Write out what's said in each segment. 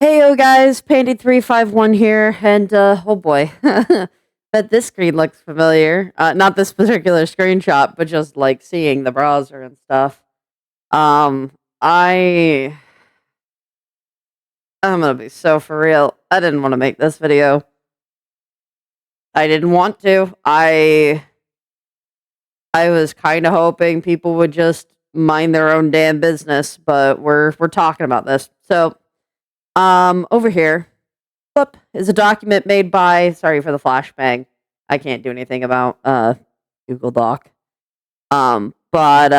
Heyo guys, Pandy351 here, and oh boy, bet this screen looks familiar. Not this particular screenshot, but just like seeing the browser and stuff. Um, I I'm gonna be so for real. I didn't want to make this video. I didn't want to. I was kind of hoping people would just mind their own damn business, but we're talking about this. So, over here is a document made by, sorry for the flashbang. I can't do anything about Google Doc. But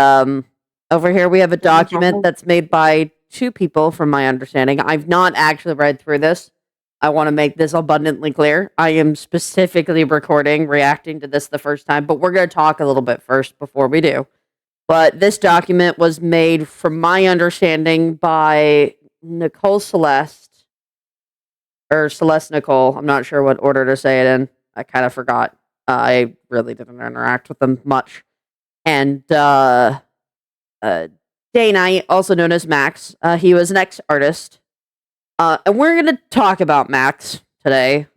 over here we have a document that's made by two people from my understanding. I've not actually read through this. I want to make this abundantly clear. I am specifically reacting to this the first time, but we're going to talk a little bit first before we do. But this document was made, from my understanding, by Nicole Celeste, or Celeste Nicole. I'm not sure what order to say it in. I kind of forgot. I really didn't interact with them much. And Day Knight, also known as Max, he was an ex-artist. And we're going to talk about Max today,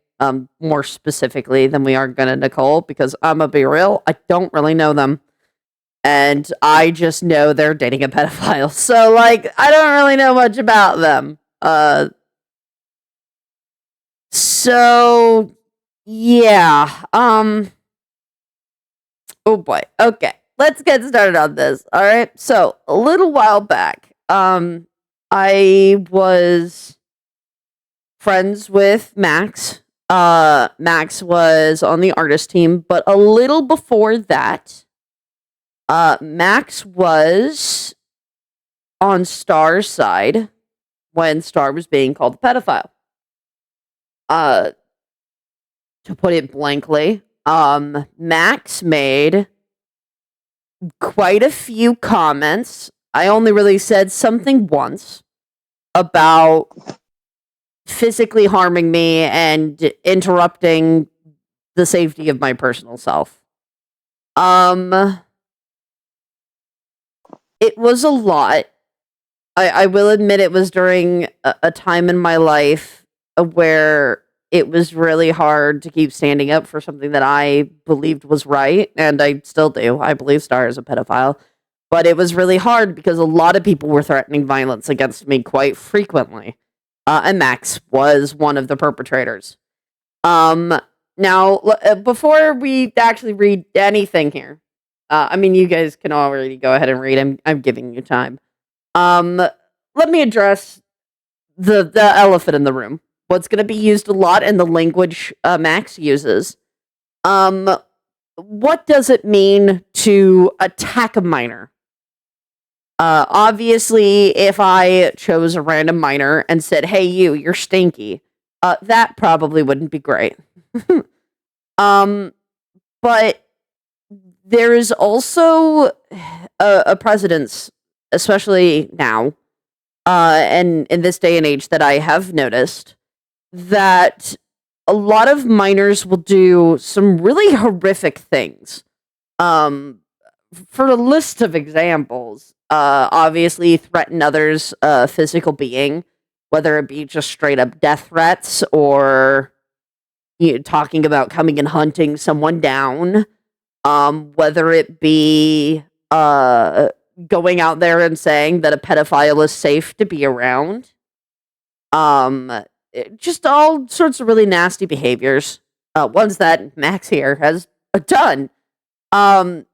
more specifically than we are going to Nicole, because I'm going to be real, I don't really know them. And I just know they're dating a pedophile. So, like, I don't really know much about them. So, yeah. Oh boy. Okay. Let's get started on this. All right. So, a little while back, I was friends with Max. Max was on the artist team, but a little before that, Max was on Star's side when Star was being called a pedophile. To put it blankly, Max made quite a few comments. I only really said something once about physically harming me and interrupting the safety of my personal self. It was a lot. I will admit it was during a time in my life where it was really hard to keep standing up for something that I believed was right, and I still do. I believe Star is a pedophile. But it was really hard because a lot of people were threatening violence against me quite frequently. And Max was one of the perpetrators. Now, before we actually read anything here, I mean, you guys can already go ahead and read. I'm giving you time. Let me address the elephant in the room. What's going to be used a lot in the language Max uses. What does it mean to attack a minor? Obviously, if I chose a random minor and said, "Hey, you're stinky," that probably wouldn't be great. But there is also a precedence, especially now, and in this day and age, that I have noticed that a lot of minors will do some really horrific things. For a list of examples, obviously threaten others' physical being, whether it be just straight up death threats or talking about coming and hunting someone down. Whether it be going out there and saying that a pedophile is safe to be around. Just all sorts of really nasty behaviors. Ones that Max here has done. And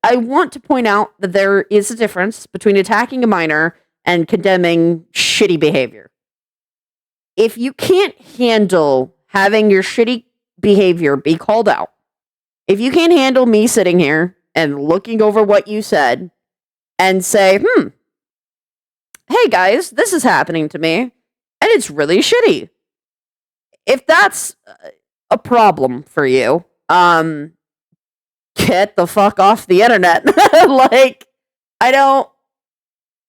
I want to point out that there is a difference between attacking a minor and condemning shitty behavior. If you can't handle having your shitty behavior be called out, if you can't handle me sitting here and looking over what you said and say, hey guys, this is happening to me, and it's really shitty. If that's a problem for you, get the fuck off the internet. Like, I'm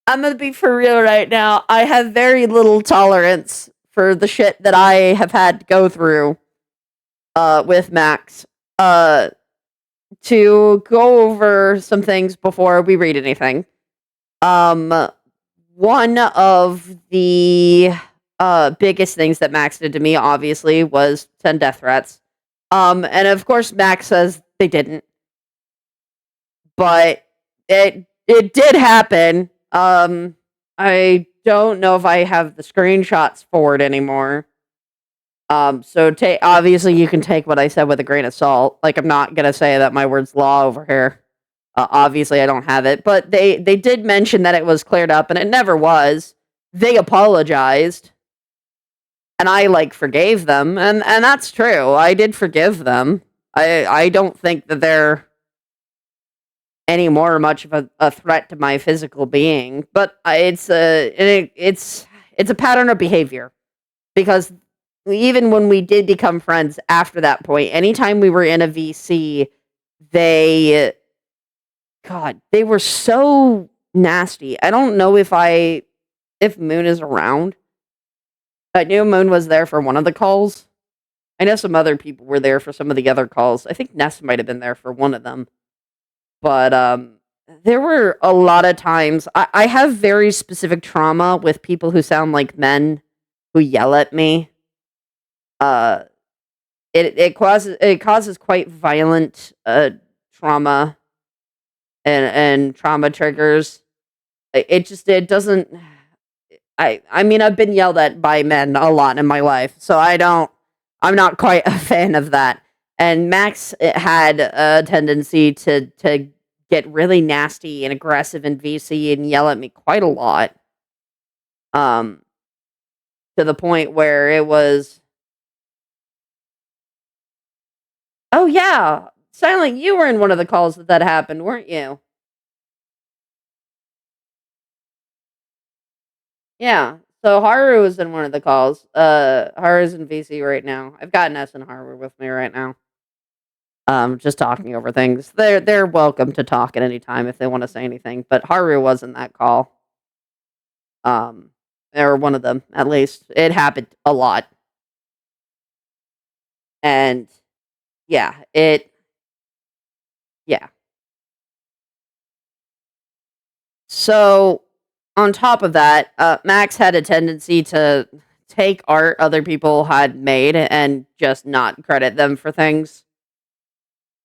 gonna be for real right now. I have very little tolerance for the shit that I have had to go through with Max. To go over some things before we read anything. one of the biggest things that Max did to me, obviously, was send death threats. And of course, Max says they didn't, but it did happen. I don't know if I have the screenshots for it anymore. So obviously you can take what I said with a grain of salt. Like, I'm not gonna say that my word's law over here. Obviously I don't have it, but they did mention that it was cleared up, and it never was. They apologized, and I forgave them, and that's true. I did forgive them. I don't think that they're any more much of a threat to my physical being, but it's a pattern of behavior, because even when we did become friends after that point, anytime we were in a VC, they were so nasty. I don't know if Moon is around. I knew Moon was there for one of the calls. I know some other people were there for some of the other calls. I think Ness might have been there for one of them. But there were a lot of times I have very specific trauma with people who sound like men who yell at me. It causes quite violent trauma and trauma triggers. It doesn't. I mean, I've been yelled at by men a lot in my life, so I'm not quite a fan of that. And Max had a tendency to get really nasty and aggressive in VC and yell at me quite a lot. To the point where it was, oh yeah, Silent, you were in one of the calls that happened, weren't you? Yeah. So Haru was in one of the calls. Haru's in VC right now. I've got Ness and Haru with me right now. Just talking over things. They're welcome to talk at any time if they want to say anything. But Haru was in that call. Or one of them, at least. It happened a lot. And yeah, yeah. So on top of that, Max had a tendency to take art other people had made and just not credit them for things.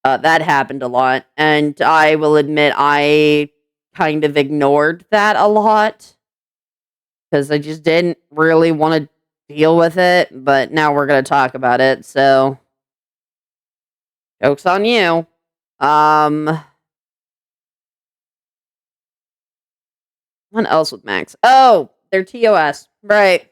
That happened a lot, and I will admit I kind of ignored that a lot because I just didn't really want to deal with it. But now we're gonna talk about it, so joke's on you. What else with Max? Oh, their TOS, right?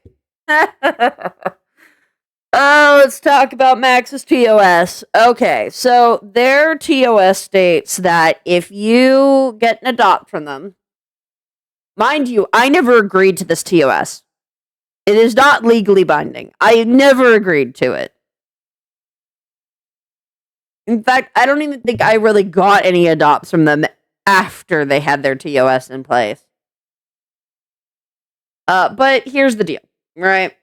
Oh, let's talk about Max's TOS. Okay, so their TOS states that if you get an adopt from them, mind you, I never agreed to this TOS. It is not legally binding. I never agreed to it. In fact, I don't even think I really got any adopts from them after they had their TOS in place. But here's the deal, right?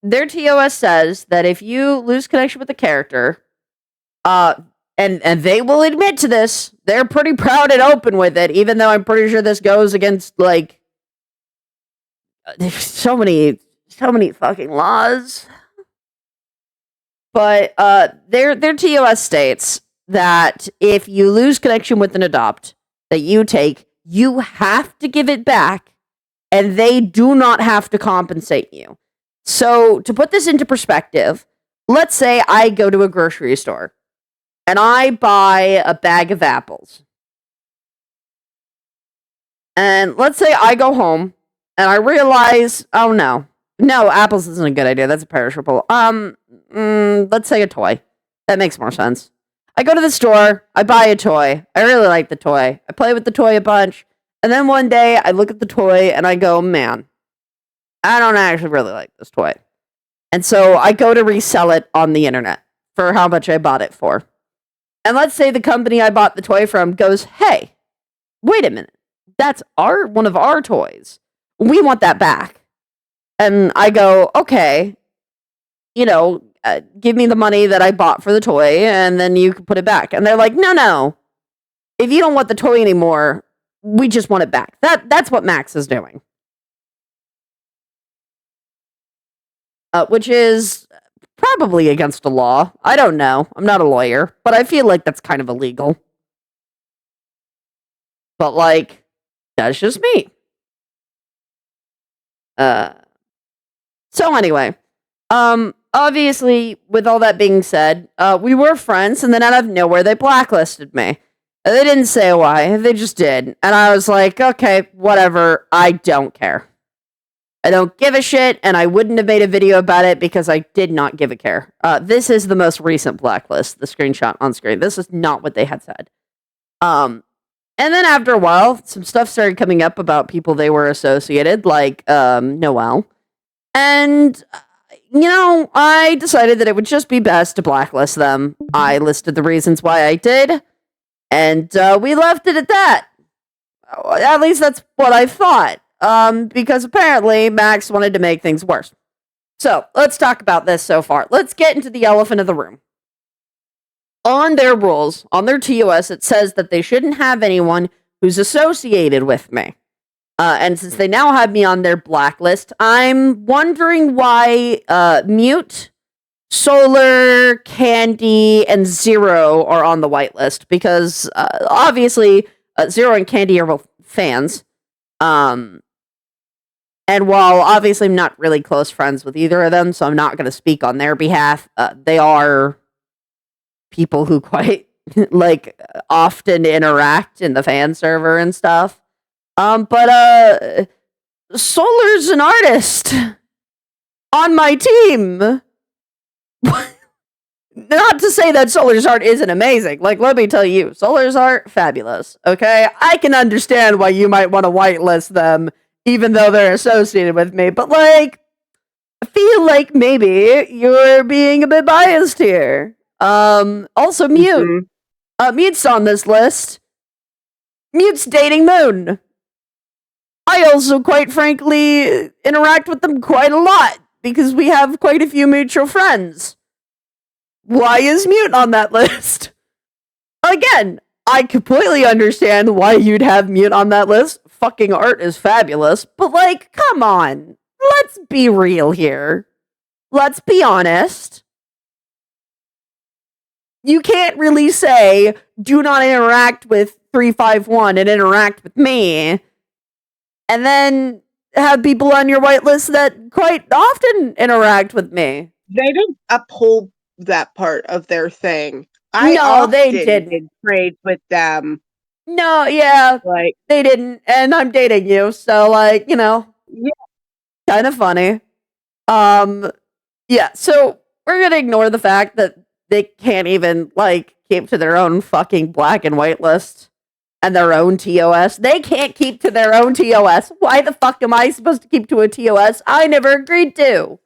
Their TOS says that if you lose connection with the character, and they will admit to this, they're pretty proud and open with it, even though I'm pretty sure this goes against there's so many fucking laws. But their TOS states that if you lose connection with an adopt that you take, you have to give it back, and they do not have to compensate you. So, to put this into perspective, let's say I go to a grocery store and I buy a bag of apples. And let's say I go home and I realize, oh no, apples isn't a good idea. That's a perishable. Let's say a toy. That makes more sense. I go to the store, I buy a toy. I really like the toy. I play with the toy a bunch. And then one day I look at the toy and I go, man, I don't actually really like this toy. And so I go to resell it on the internet for how much I bought it for. And let's say the company I bought the toy from goes, hey, wait a minute. That's one of our toys. We want that back. And I go, okay, give me the money that I bought for the toy and then you can put it back. And they're like, no. If you don't want the toy anymore, we just want it back. That's what Max is doing. Which is probably against the law. I don't know. I'm not a lawyer, but I feel like that's kind of illegal. But like, that's just me. So anyway, obviously, with all that being said, we were friends, and then out of nowhere, they blacklisted me. They didn't say why, they just did. And I was like, okay, whatever, I don't care. I don't give a shit, and I wouldn't have made a video about it because I did not give a care. This is the most recent blacklist, the screenshot on screen. This is not what they had said. And then after a while, some stuff started coming up about people they were associated, like Noelle. And, I decided that it would just be best to blacklist them. I listed the reasons why I did, and we left it at that. At least that's what I thought. Because apparently Max wanted to make things worse. So, let's talk about this so far. Let's get into the elephant of the room. On their rules, on their TOS, it says that they shouldn't have anyone who's associated with me. And since they now have me on their blacklist, I'm wondering why Mute, Solar, Candy, and Zero are on the whitelist. Because obviously, Zero and Candy are both fans. And while obviously I'm not really close friends with either of them, so I'm not going to speak on their behalf, they are people who quite often interact in the fan server and stuff. But Solar's an artist on my team. Not to say that Solar's art isn't amazing. Let me tell you, Solar's art, fabulous. Okay? I can understand why you might want to whitelist them, even though they're associated with me. But, I feel like maybe you're being a bit biased here. Also, Mute. Mute's on this list. Mute's dating Moon. I also, quite frankly, interact with them quite a lot, because we have quite a few mutual friends. Why is Mute on that list? Again, I completely understand why you'd have Mute on that list. Fucking art is fabulous, but come on. Let's be real here. Let's be honest. You can't really say, do not interact with 351 and interact with me, and then have people on your whitelist that quite often interact with me. They didn't uphold that part of their thing. They didn't trade with them. No, yeah, they didn't, and I'm dating you, so yeah, kind of funny. Yeah, so we're gonna ignore the fact that they can't even keep to their own fucking black and white list and their own TOS. They can't keep to their own TOS. Why the fuck am I supposed to keep to a TOS I never agreed to?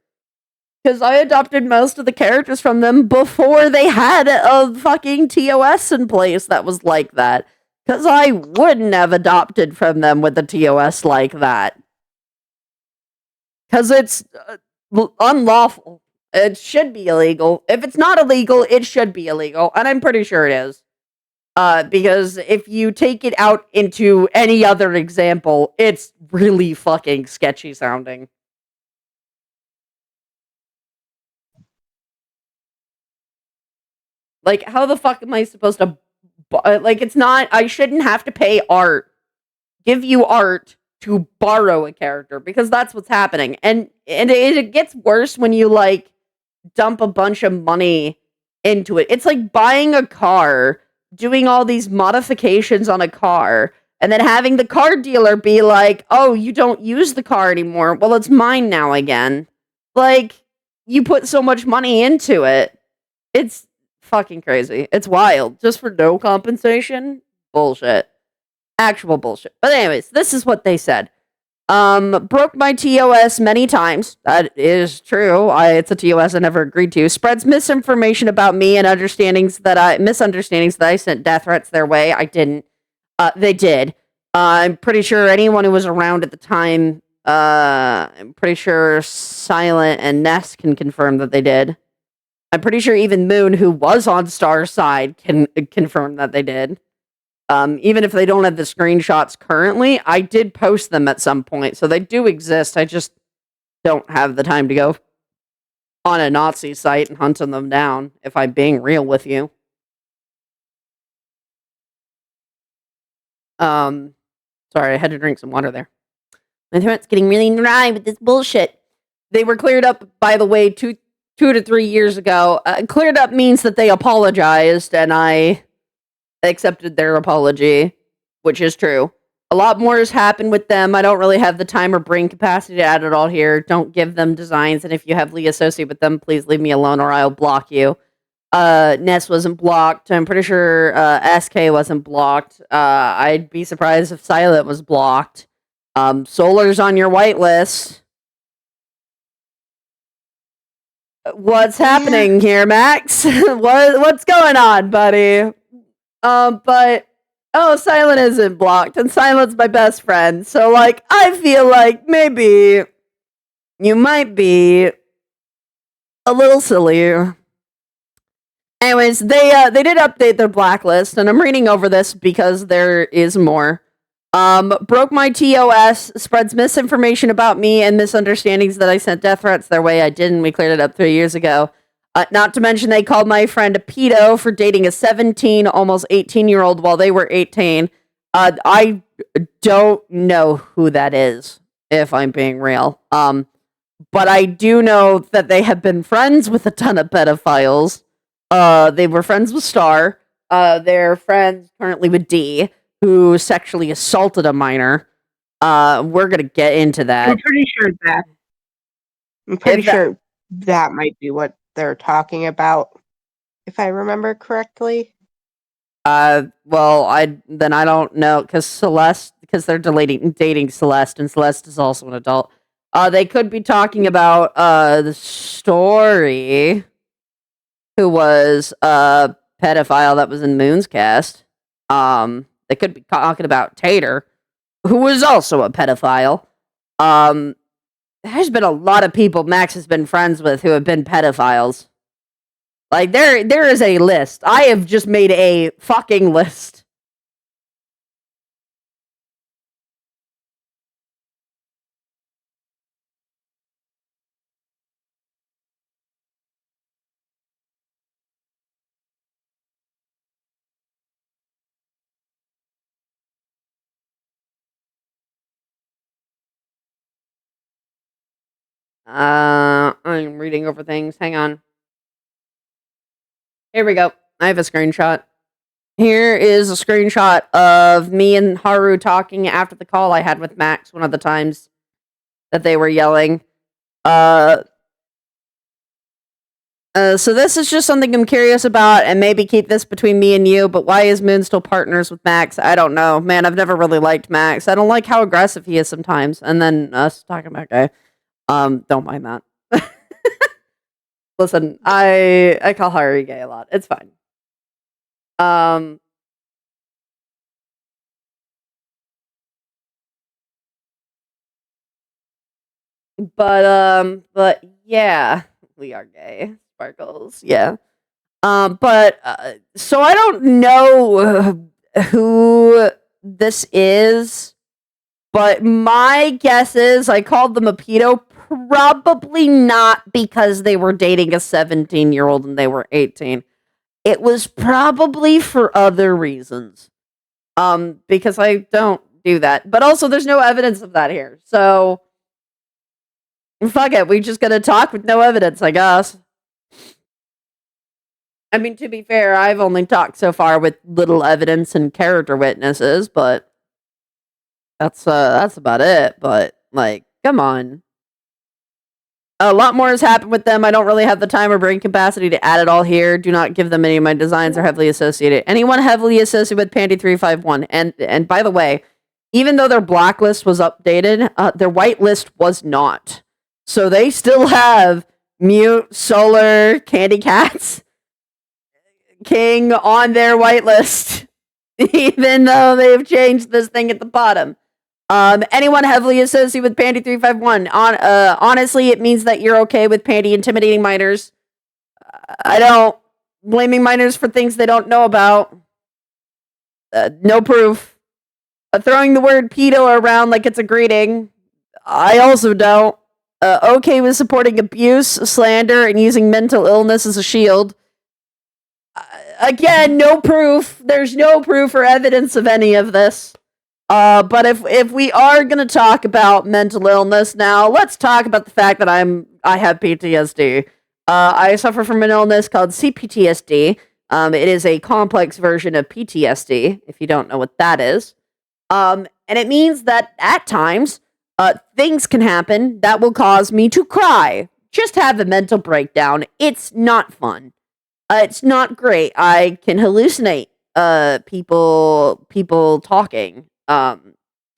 Because I adopted most of the characters from them before they had a fucking TOS in place that was like that. Because I wouldn't have adopted from them with a TOS like that. Because it's unlawful. It should be illegal. If it's not illegal, it should be illegal. And I'm pretty sure it is. Because if you take it out into any other example, it's really fucking sketchy sounding. How the fuck am I supposed to... it's not... I shouldn't have to pay art. Give you art to borrow a character. Because that's what's happening. And it gets worse when you, dump a bunch of money into it. It's like buying a car, doing all these modifications on a car, and then having the car dealer be like, oh, you don't use the car anymore. Well, it's mine now again. You put so much money into it. It's fucking crazy. It's wild. Just for no compensation? Bullshit. Actual bullshit. But anyways, this is what they said. Broke my TOS many times. That is true. It's a TOS I never agreed to. Spreads misinformation about me and misunderstandings that I sent death threats their way. I didn't. They did. I'm pretty sure anyone who was around at the time, I'm pretty sure Silent and Ness can confirm that they did. I'm pretty sure even Moon, who was on Star's side, can confirm that they did. Even if they don't have the screenshots currently, I did post them at some point, so they do exist. I just don't have the time to go on a Nazi site and hunting them down, if I'm being real with you. Sorry, I had to drink some water there. My throat's getting really dry with this bullshit. They were cleared up, by the way, 2 to 3 years ago. Cleared up means that they apologized, and I accepted their apology, which is true. A lot more has happened with them. I don't really have the time or brain capacity to add it all here. Don't give them designs, and if you heavily associate with them, please leave me alone or I'll block you. Ness wasn't blocked. I'm pretty sure SK wasn't blocked. I'd be surprised if Silent was blocked. Solar's on your whitelist. What's happening here, Max? What's going on, buddy? But Silent isn't blocked, and Silent's my best friend. So, like, I feel like maybe you might be a little silly. Anyways, they did update their blacklist, and I'm reading over this because there is more. Broke my TOS, spreads misinformation about me and misunderstandings that I sent death threats their way. I didn't. We cleared it up 3 years ago. Not to mention they called my friend a pedo for dating a 17, almost 18-year-old while they were 18. I don't know who that is, if I'm being real. But I do know that they have been friends with a ton of pedophiles. They were friends with Star. They're friends currently with D, who sexually assaulted a minor. We're gonna get into that. I'm pretty sure that might be what they're talking about, if I remember correctly. Well, I don't know, because they're dating Celeste, and Celeste is also an adult. They could be talking about the Story, who was a pedophile that was in Moon's cast. They could be talking about Tater, who was also a pedophile. There's been a lot of people Max has been friends with who have been pedophiles. Like, there is a list. I have just made a fucking list. I'm reading over things. Hang on. Here we go. I have a screenshot. Here is a screenshot of me and Haru talking after the call I had with Max one of the times that they were yelling. So this is just something I'm curious about, and maybe keep this between me and you, but why is Moon still partners with Max? I don't know. Man, I've never really liked Max. I don't like how aggressive he is sometimes. And then us talking about gay. Don't mind that. Listen, I call Haru gay a lot. It's fine. But yeah, we are gay. Sparkles, yeah. So I don't know who this is, but my guess is I called them a pedo, probably not because they were dating a 17-year-old and they were 18. It was probably for other reasons. Because I don't do that. But also there's no evidence of that here. So fuck it, we just gotta talk with no evidence, I guess. I mean, to be fair, I've only talked so far with little evidence and character witnesses, but that's about it. But, like, come on. A lot more has happened with them. I don't really have the time or brain capacity to add it all here. Do not give them any of my designs are heavily associated. Anyone heavily associated with Pandy351. And by the way, even though their blacklist was updated, their whitelist was not. So they still have Mute, Solar, Candy Cats, King on their whitelist, even though they've changed this thing at the bottom. Anyone heavily associated with Pandy351. Honestly, it means that you're okay with Pandy intimidating minors. I don't. Blaming minors for things they don't know about. No proof. Throwing the word pedo around like it's a greeting. I also don't. Okay with supporting abuse, slander, and using mental illness as a shield. Again, no proof. There's no proof or evidence of any of this. But if we are gonna talk about mental illness now, let's talk about the fact that I have PTSD. I suffer from an illness called CPTSD. It is a complex version of PTSD, if you don't know what that is. And it means that at times, things can happen that will cause me to cry. Just have a mental breakdown. It's not fun. It's not great. I can hallucinate people talking.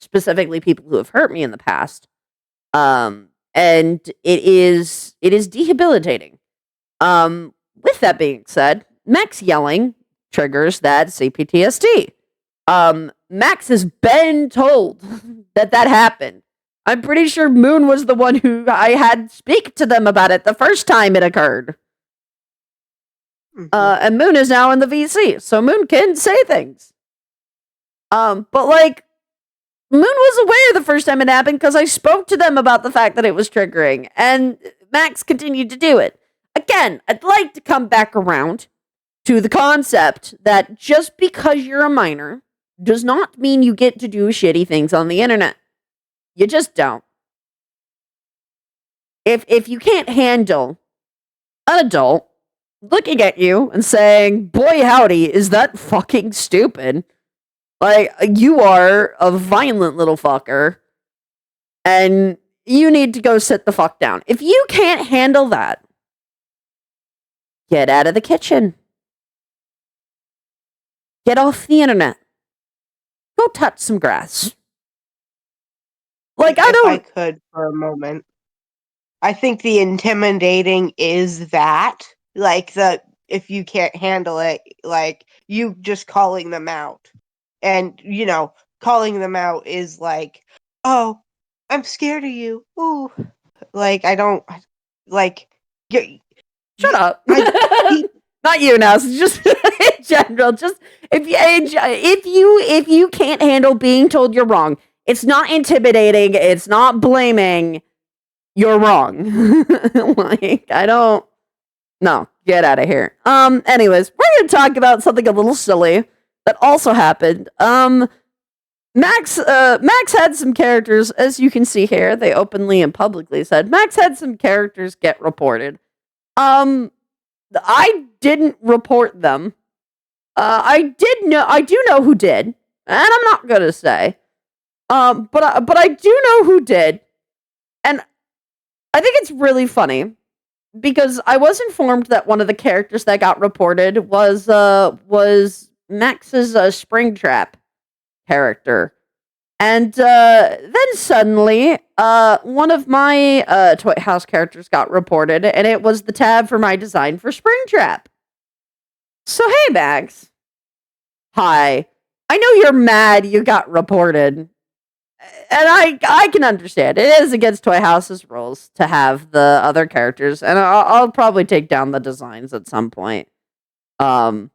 Specifically people who have hurt me in the past. And it is debilitating. With that being said, Max yelling triggers that CPTSD. Max has been told that happened. I'm pretty sure Moon was the one who I had speak to them about it the first time it occurred. And Moon is now in the VC, so Moon can say things. But like, Moon was aware the first time it happened because I spoke to them about the fact that it was triggering, and Max continued to do it. Again, I'd like to come back around to the concept that just because you're a minor does not mean you get to do shitty things on the internet. You just don't. If you can't handle an adult looking at you and saying, boy howdy, is that fucking stupid? Like, you are a violent little fucker, and you need to go sit the fuck down. If you can't handle that, get out of the kitchen. Get off the internet. Go touch some grass. Like, if I could for a moment. I think the intimidating is that, like, if you can't handle it, like, you just calling them out. And, calling them out is like, oh, I'm scared of you. Ooh. Like, I don't, like, shut up. Not you now, so just in general. Just, if you can't handle being told you're wrong, it's not intimidating, it's not blaming, you're wrong. Like, no, get out of here. Anyways, we're gonna talk about something a little silly that also happened. Max had some characters, as you can see here, they openly and publicly said, Max had some characters get reported. I didn't report them. I do know who did, and I'm not gonna say. But I do know who did, and I think it's really funny because I was informed that one of the characters that got reported was Max's Springtrap character. And then suddenly, one of my Toy House characters got reported, and it was the tab for my design for Springtrap. So hey, Max. Hi. I know you're mad you got reported. And I can understand. It is against Toy House's rules to have the other characters, and I'll probably take down the designs at some point. And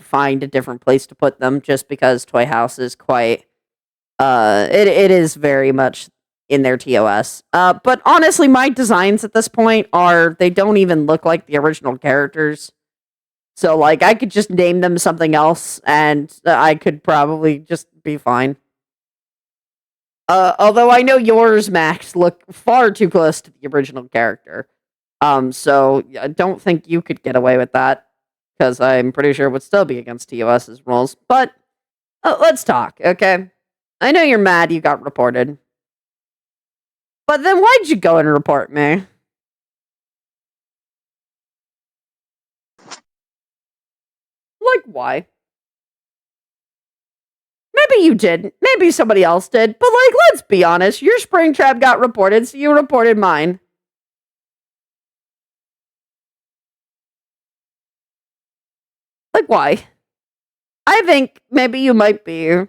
find a different place to put them, just because Toy House is quite it is very much in their TOS. But honestly, my designs at this point they don't even look like the original characters. So, like, I could just name them something else, and I could probably just be fine. Although I know yours, Max, look far too close to the original character. So I don't think you could get away with that, because I'm pretty sure it would still be against TOS's rules. But let's talk, okay? I know you're mad you got reported. But then why'd you go and report me? Like, why? Maybe you didn't. Maybe somebody else did. But, like, let's be honest. Your Springtrap got reported, so you reported mine. Like, why? I think maybe you might be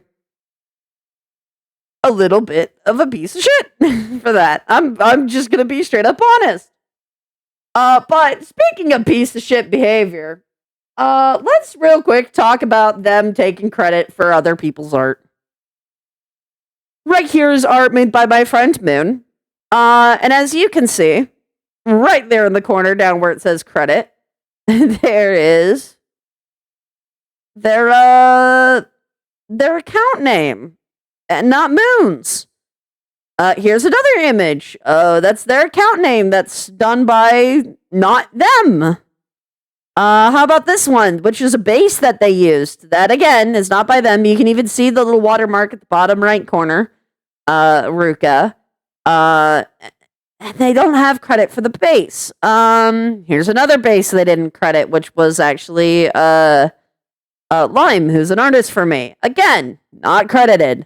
a little bit of a piece of shit for that. I'm just gonna be straight up honest. But speaking of piece of shit behavior, let's real quick talk about them taking credit for other people's art. Right here is art made by my friend Moon. And as you can see, right there in the corner down where it says credit, there is their account name, and not Moon's. Here's another image. That's their account name. That's done by not them. How about this one, which is a base that they used? That again is not by them. You can even see the little watermark at the bottom right corner. Ruka. They don't have credit for the base. Here's another base they didn't credit, which was actually Lime, who's an artist for me. Again, not credited.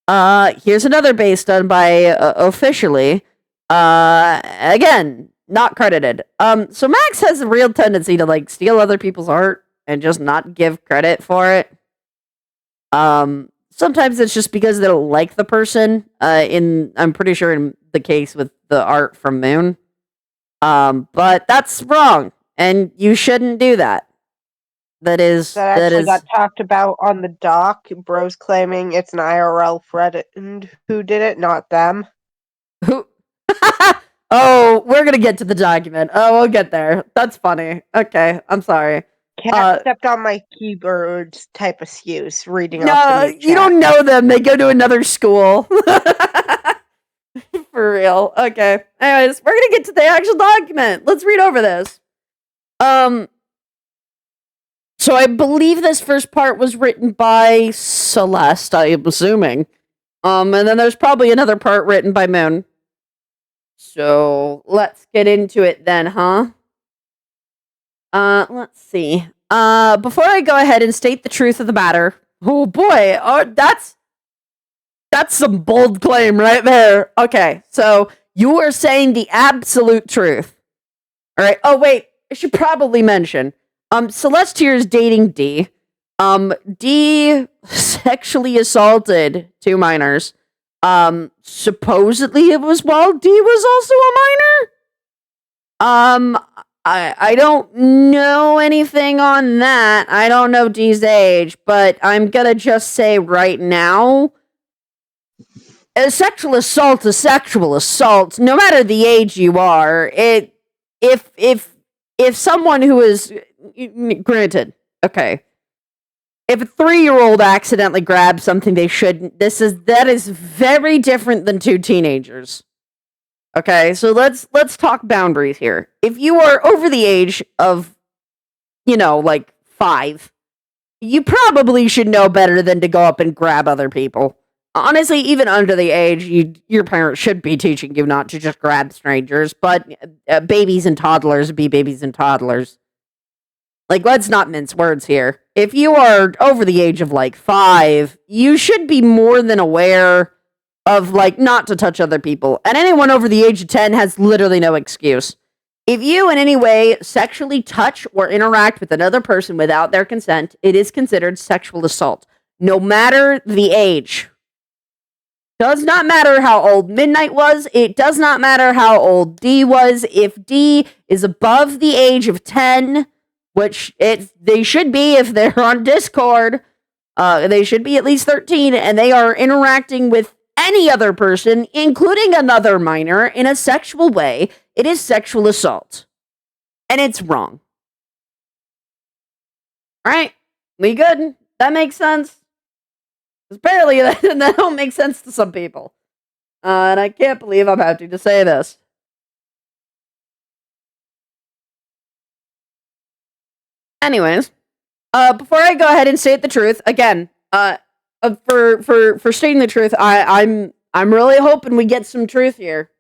Here's another base done by officially. Again, not credited. So Max has a real tendency to like steal other people's art and just not give credit for it. Sometimes it's just because they don't like the person. I'm pretty sure in the case with the art from Moon. But that's wrong, and you shouldn't do that. That actually got talked about on the doc. Bros claiming it's an IRL friend who did it, not them. Who? Oh, we're gonna get to the document. Oh, we'll get there. That's funny. Okay, I'm sorry. Cat stepped on my keyboard type of excuse reading no, off the you don't know them. They go to another school. For real. Okay. Anyways, we're gonna get to the actual document. Let's read over this. So I believe this first part was written by Celeste, I am assuming. And then there's probably another part written by Moon. So let's get into it then, huh? Let's see. Before I go ahead and state the truth of the matter. Oh boy, that's some bold claim right there. Okay, so you are saying the absolute truth. All right. Oh wait, I should probably mention. Celeste here is dating D. D sexually assaulted 2 minors. Supposedly it was while D was also a minor. I don't know anything on that. I don't know D's age, but I'm gonna just say right now, a sexual assault is sexual assault, no matter the age you are. If someone who is granted, okay, if a 3-year-old accidentally grabs something they shouldn't, that is very different than 2 teenagers. Okay, so let's talk boundaries here. If you are over the age of, like 5, you probably should know better than to go up and grab other people. Honestly, even under the age, your parents should be teaching you not to just grab strangers, but babies and toddlers be babies and toddlers. Like, let's not mince words here. If you are over the age of, 5, you should be more than aware of, not to touch other people. And anyone over the age of 10 has literally no excuse. If you in any way sexually touch or interact with another person without their consent, it is considered sexual assault. No matter the age. Does not matter how old Midnight was. It does not matter how old D was. If D is above the age of 10, which they should be if they're on Discord, they should be at least 13, and they are interacting with any other person, including another minor, in a sexual way, it is sexual assault. And it's wrong. Alright? We good? That makes sense? Apparently, that don't make sense to some people. And I can't believe I'm having to say this. Anyways, before I go ahead and state the truth, again, for stating the truth, I'm really hoping we get some truth here.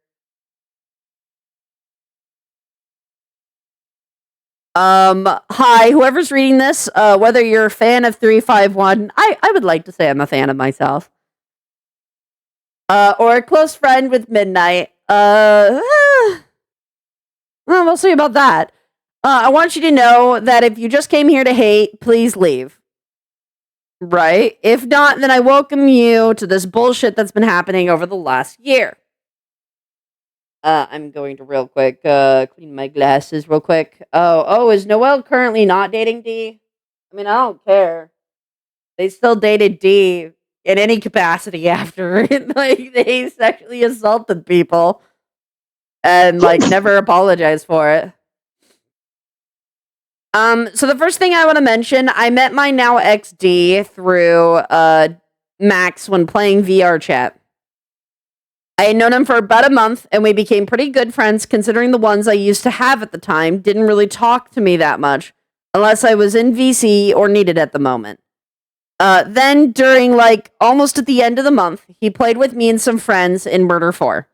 Hi, whoever's reading this, whether you're a fan of 351, I would like to say I'm a fan of myself. Or a close friend with Midnight. Well, we'll see about that. I want you to know that if you just came here to hate, please leave. Right? If not, then I welcome you to this bullshit that's been happening over the last year. I'm going to real quick clean my glasses real quick. Oh, is Noelle currently not dating D? I mean, I don't care. They still dated D in any capacity after like they sexually assaulted people and like never apologized for it. So the first thing I want to mention, I met my now XD through Max when playing VR chat. I had known him for about a month, and we became pretty good friends considering the ones I used to have at the time didn't really talk to me that much, unless I was in VC or needed at the moment. Then, during like almost at the end of the month, he played with me and some friends in Murder 4.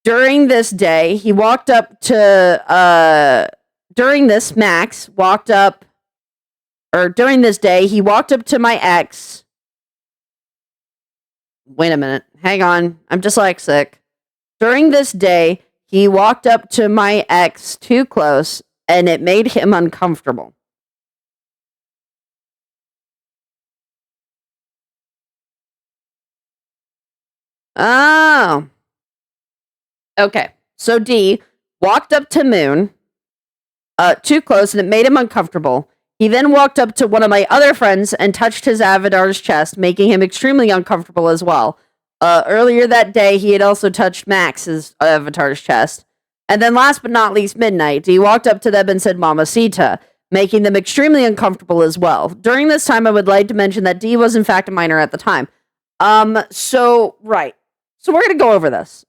During this day, he walked up to, during this, Max walked up, or during this day, he walked up to my ex. Wait a minute. Hang on. I'm dyslexic. During this day, he walked up to my ex too close, and it made him uncomfortable. Oh. Okay. So D walked up to Moon too close, and it made him uncomfortable. He then walked up to one of my other friends and touched his avatar's chest, making him extremely uncomfortable as well. Earlier that day, he had also touched Max's avatar's chest. And then last but not least, Midnight. He walked up to them and said Mamacita, making them extremely uncomfortable as well. During this time, I would like to mention that D was in fact a minor at the time. So we're gonna go over this.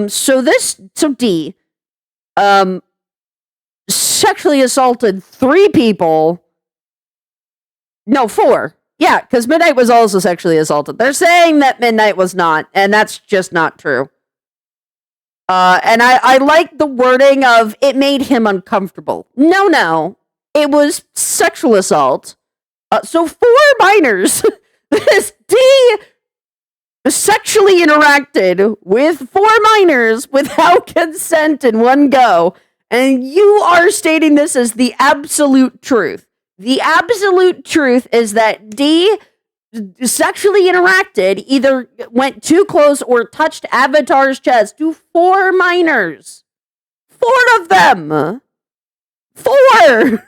So D, sexually assaulted 3 people. No, 4. Yeah, because Midnight was also sexually assaulted. They're saying that Midnight was not, and that's just not true. And I like the wording of it made him uncomfortable. No. It was sexual assault. So 4 minors. This D sexually interacted with 4 minors without consent in one go. And you are stating this as the absolute truth. The absolute truth is that D sexually interacted, either went too close or touched Avatar's chest to 4 minors. 4 of them. 4!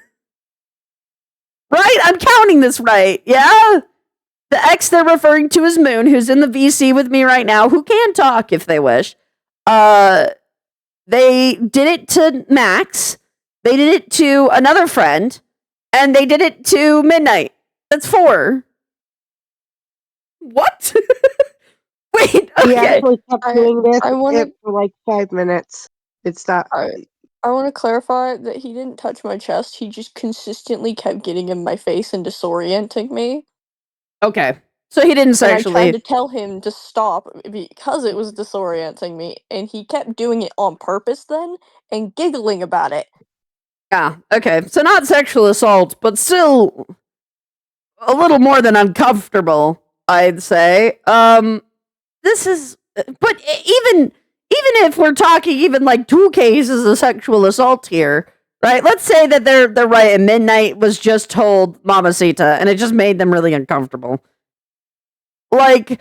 Right? I'm counting this right, yeah? The ex they're referring to is Moon, who's in the VC with me right now, who can talk if they wish. They did it to Max, they did it to another friend, and they did it to Midnight. That's 4. What? Wait, He okay. actually kept doing this I wanna- for like 5 minutes. It's not. I want to clarify that he didn't touch my chest. He just consistently kept getting in my face and disorienting me. Okay. So he didn't And I sexually. tried to tell him to stop because it was disorienting me, and he kept doing it on purpose then and giggling about it. Yeah, okay. So not sexual assault, but still a little more than uncomfortable, I'd say. This is, but even if we're talking even like 2 cases of sexual assault here, right? Let's say that they're right and Midnight was just told Mamacita and it just made them really uncomfortable. Like,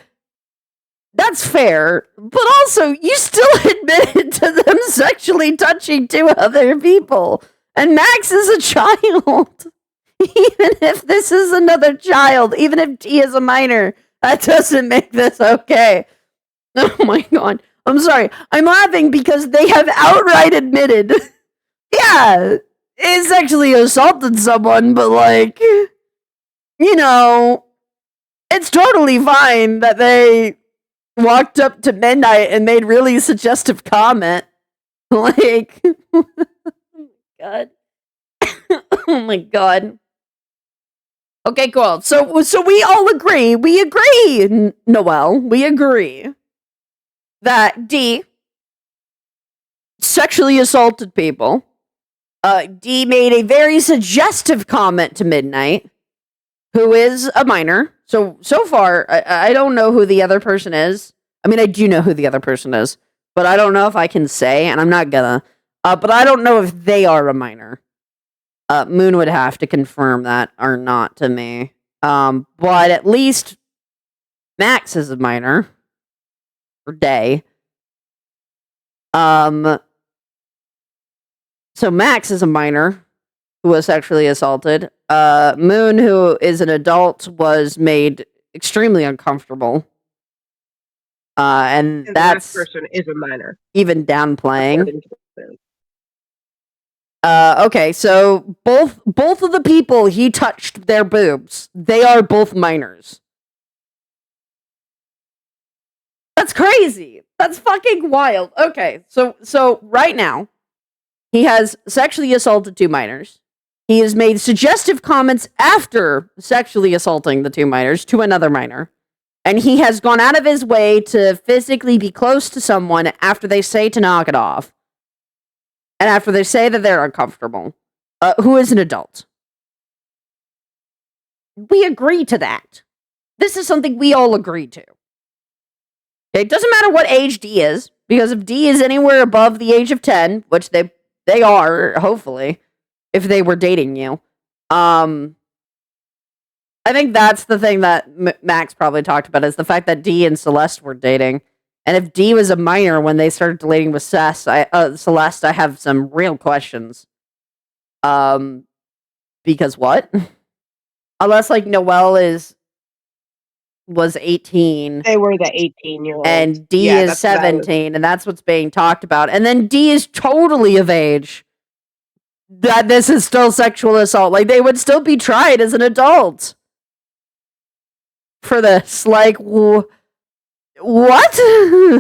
that's fair, but also you still admitted to them sexually touching 2 other people. And Max is a child. Even if this is another child, even if D is a minor, that doesn't make this okay. Oh my god. I'm sorry. I'm laughing because they have outright admitted, yeah, it sexually assaulted someone, but like, you know, it's totally fine that they walked up to Midnight and made really suggestive comment. Like, oh my god. Oh my god. Okay, cool. So we all agree. We agree, Noelle. We agree that D sexually assaulted people. D made a very suggestive comment to Midnight, who is a minor. So far, I don't know who the other person is. I mean, I do know who the other person is, but I don't know if I can say, and I'm not gonna. But I don't know if they are a minor. Moon would have to confirm that or not to me. But at least Max is a minor. Or Day. So Max is a minor who was sexually assaulted. Moon, who is an adult, was made extremely uncomfortable. And And that's the last person is a minor. even downplaying. according to them. Okay, so both of the people he touched their boobs, they are both minors. That's crazy. That's fucking wild. Okay, so right now, he has sexually assaulted 2 minors. He has made suggestive comments after sexually assaulting the 2 minors to another minor. And he has gone out of his way to physically be close to someone after they say to knock it off. And after they say that they're uncomfortable. Who is an adult. We agree to that. This is something we all agree to. It doesn't matter what age D is, because if D is anywhere above the age of 10, which they are, hopefully, if they were dating you. I think that's the thing that Max probably talked about, is the fact that D and Celeste were dating. And if D was a minor when they started dating with Celeste, I have some real questions. Because what? Unless, like, Noelle was 18. They were the 18-year-olds. And D is 17, and that's what's being talked about. And then D is totally of age. That this is still sexual assault. Like, they would still be tried as an adult for this. Like, what?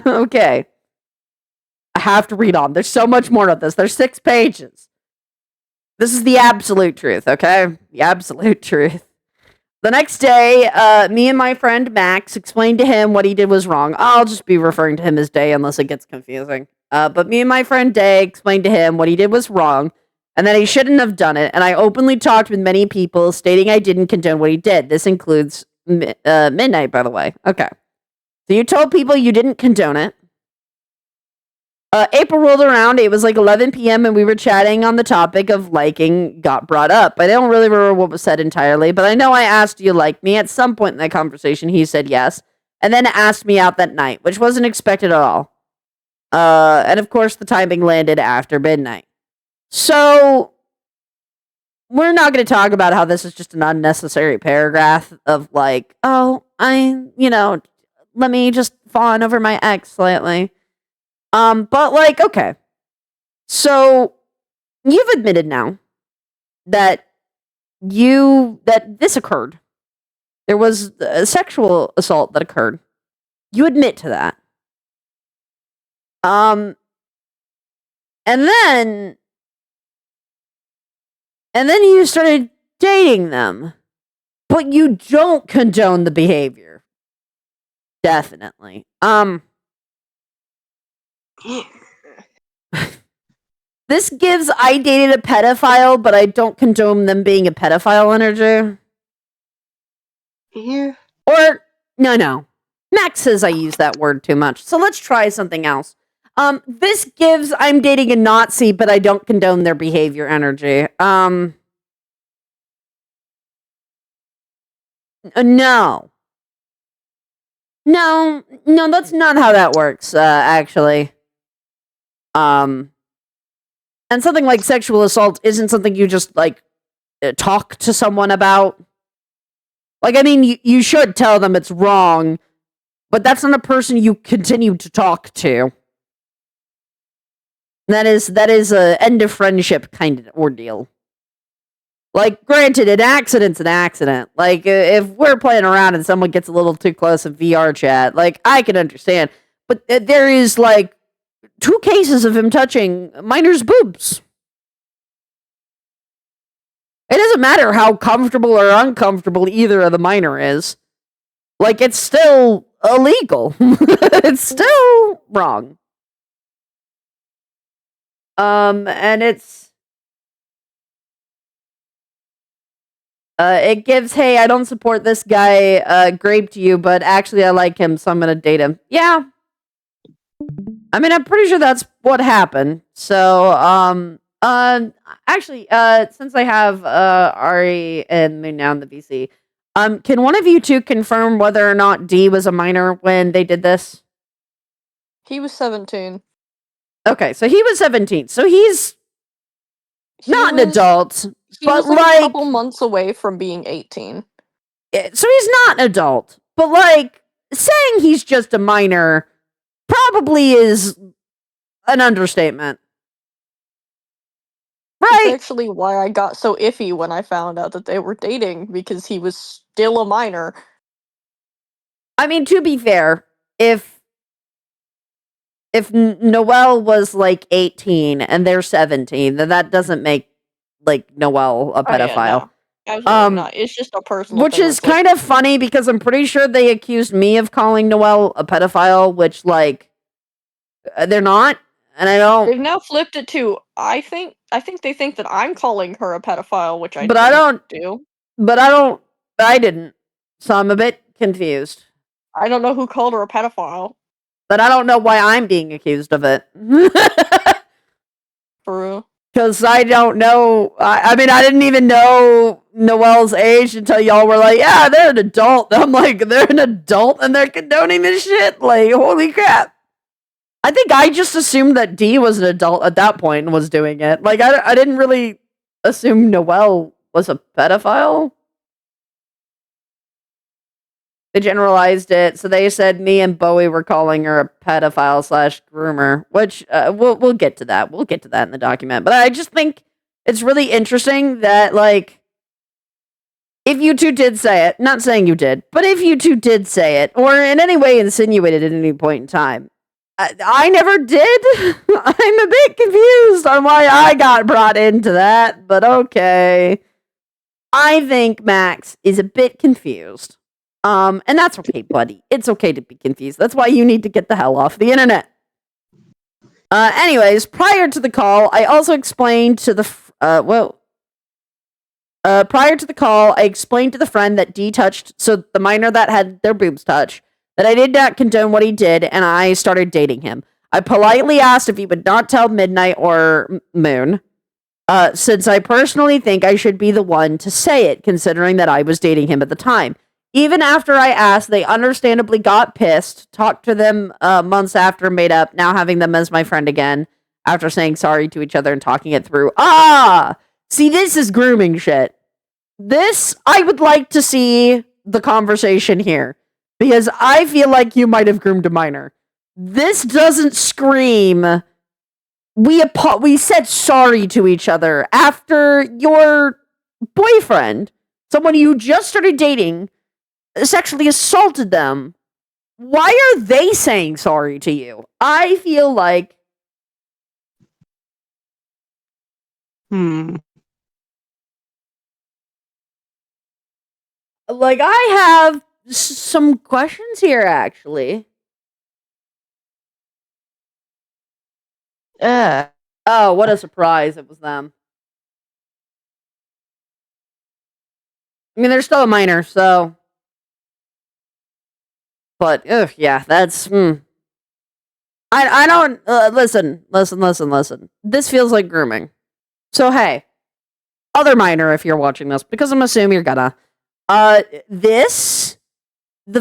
Okay. I have to read on. There's so much more of this. There's 6 pages. This is the absolute truth, okay? The absolute truth. The next day, me and my friend Max explained to him what he did was wrong. I'll just be referring to him as Day unless it gets confusing. But me and my friend Day explained to him what he did was wrong and that he shouldn't have done it. And I openly talked with many people stating I didn't condone what he did. This includes Midnight, by the way. Okay. So you told people you didn't condone it. April rolled around. It was like 11 p.m. and we were chatting on the topic of liking got brought up. I don't really remember what was said entirely, but I know I asked, do you like me? At some point in that conversation, he said yes, and then asked me out that night, which wasn't expected at all. And of course, the timing landed after midnight. So, we're not going to talk about how this is just an unnecessary paragraph of like, oh, let me just fawn over my ex slightly. But like, okay. So you've admitted now that this occurred. There was a sexual assault that occurred. You admit to that. And then you started dating them. But you don't condone the behavior. Definitely. This gives I dated a pedophile, but I don't condone them being a pedophile energy. Yeah. Or, no. Max says I use that word too much, so let's try something else. This gives I'm dating a Nazi, but I don't condone their behavior energy. No. No, that's not how that works, actually. And something like sexual assault isn't something you just, like, talk to someone about. Like, I mean, you should tell them it's wrong, but that's not a person you continue to talk to. That is a end of friendship kind of ordeal. Like, granted, an accident's an accident. Like, if we're playing around and someone gets a little too close in VR chat, like, I can understand. But there is, like, 2 cases of him touching minors' boobs. It doesn't matter how comfortable or uncomfortable either of the minor is. Like, it's still illegal. It's still wrong. And it gives, hey, I don't support this guy, grape to you, but actually I like him, so I'm gonna date him. Yeah. I mean, I'm pretty sure that's what happened. So, actually, since I have, Ari and Moon now in the VC, can one of you two confirm whether or not D was a minor when they did this? He was 17. Okay, so he was 17. So he's not an adult. He but was like a like, couple months away from being 18. So he's not an adult. But like, saying he's just a minor probably is an understatement. That's Right? actually why I got so iffy when I found out that they were dating, because he was still a minor. I mean, to be fair, if Noelle was like 18 and they're 17, then that doesn't make like Noelle a Oh, yeah, pedophile. no. Absolutely not. It's just a personal Which thing. is kind of funny because I'm pretty sure they accused me of calling Noelle a pedophile, which like they're not, and I don't. They've now flipped it to I think they think that I'm calling her a pedophile, which I But didn't I don't. do. But I don't. I didn't. So I'm a bit confused. I don't know who called her a pedophile. But I don't know why I'm being accused of it. For real. Because I don't know. I mean, I didn't even know Noelle's age until y'all were like, yeah, they're an adult. I'm like, they're an adult and they're condoning this shit? Like, holy crap. I think I just assumed that Dee was an adult at that point and was doing it. Like, I didn't really assume Noelle was a pedophile. They generalized it, so they said me and Bowie were calling her a pedophile / groomer, which we'll get to that. We'll get to that in the document. But I just think it's really interesting that, like, if you two did say it, not saying you did, but if you two did say it, or in any way insinuated at any point in time, I never did. I'm a bit confused on why I got brought into that, but okay. I think Max is a bit confused. And that's okay, buddy. It's okay to be confused. That's why you need to get the hell off the internet. Anyways, prior to the call, I also explained to the prior to the call, I explained to the friend that D touched, so the minor that had their boobs touch, that I did not condone what he did, and I started dating him. I politely asked if he would not tell Midnight or Moon, since I personally think I should be the one to say it, considering that I was dating him at the time. Even after I asked, they understandably got pissed, talked to them months after, made up, now having them as my friend again, after saying sorry to each other and talking it through. See, this is grooming shit. This, I would like to see the conversation here, because I feel like you might have groomed a minor. This doesn't scream, we said sorry to each other after your boyfriend, someone you just started dating, sexually assaulted them. Why are they saying sorry to you? I feel like like I have some questions here, actually. Oh, what a surprise. It was them. I mean, they're still a minor, so. But, yeah, that's. I don't. Listen. This feels like grooming. So, hey, other minor, if you're watching this, because I'm assuming you're gonna. The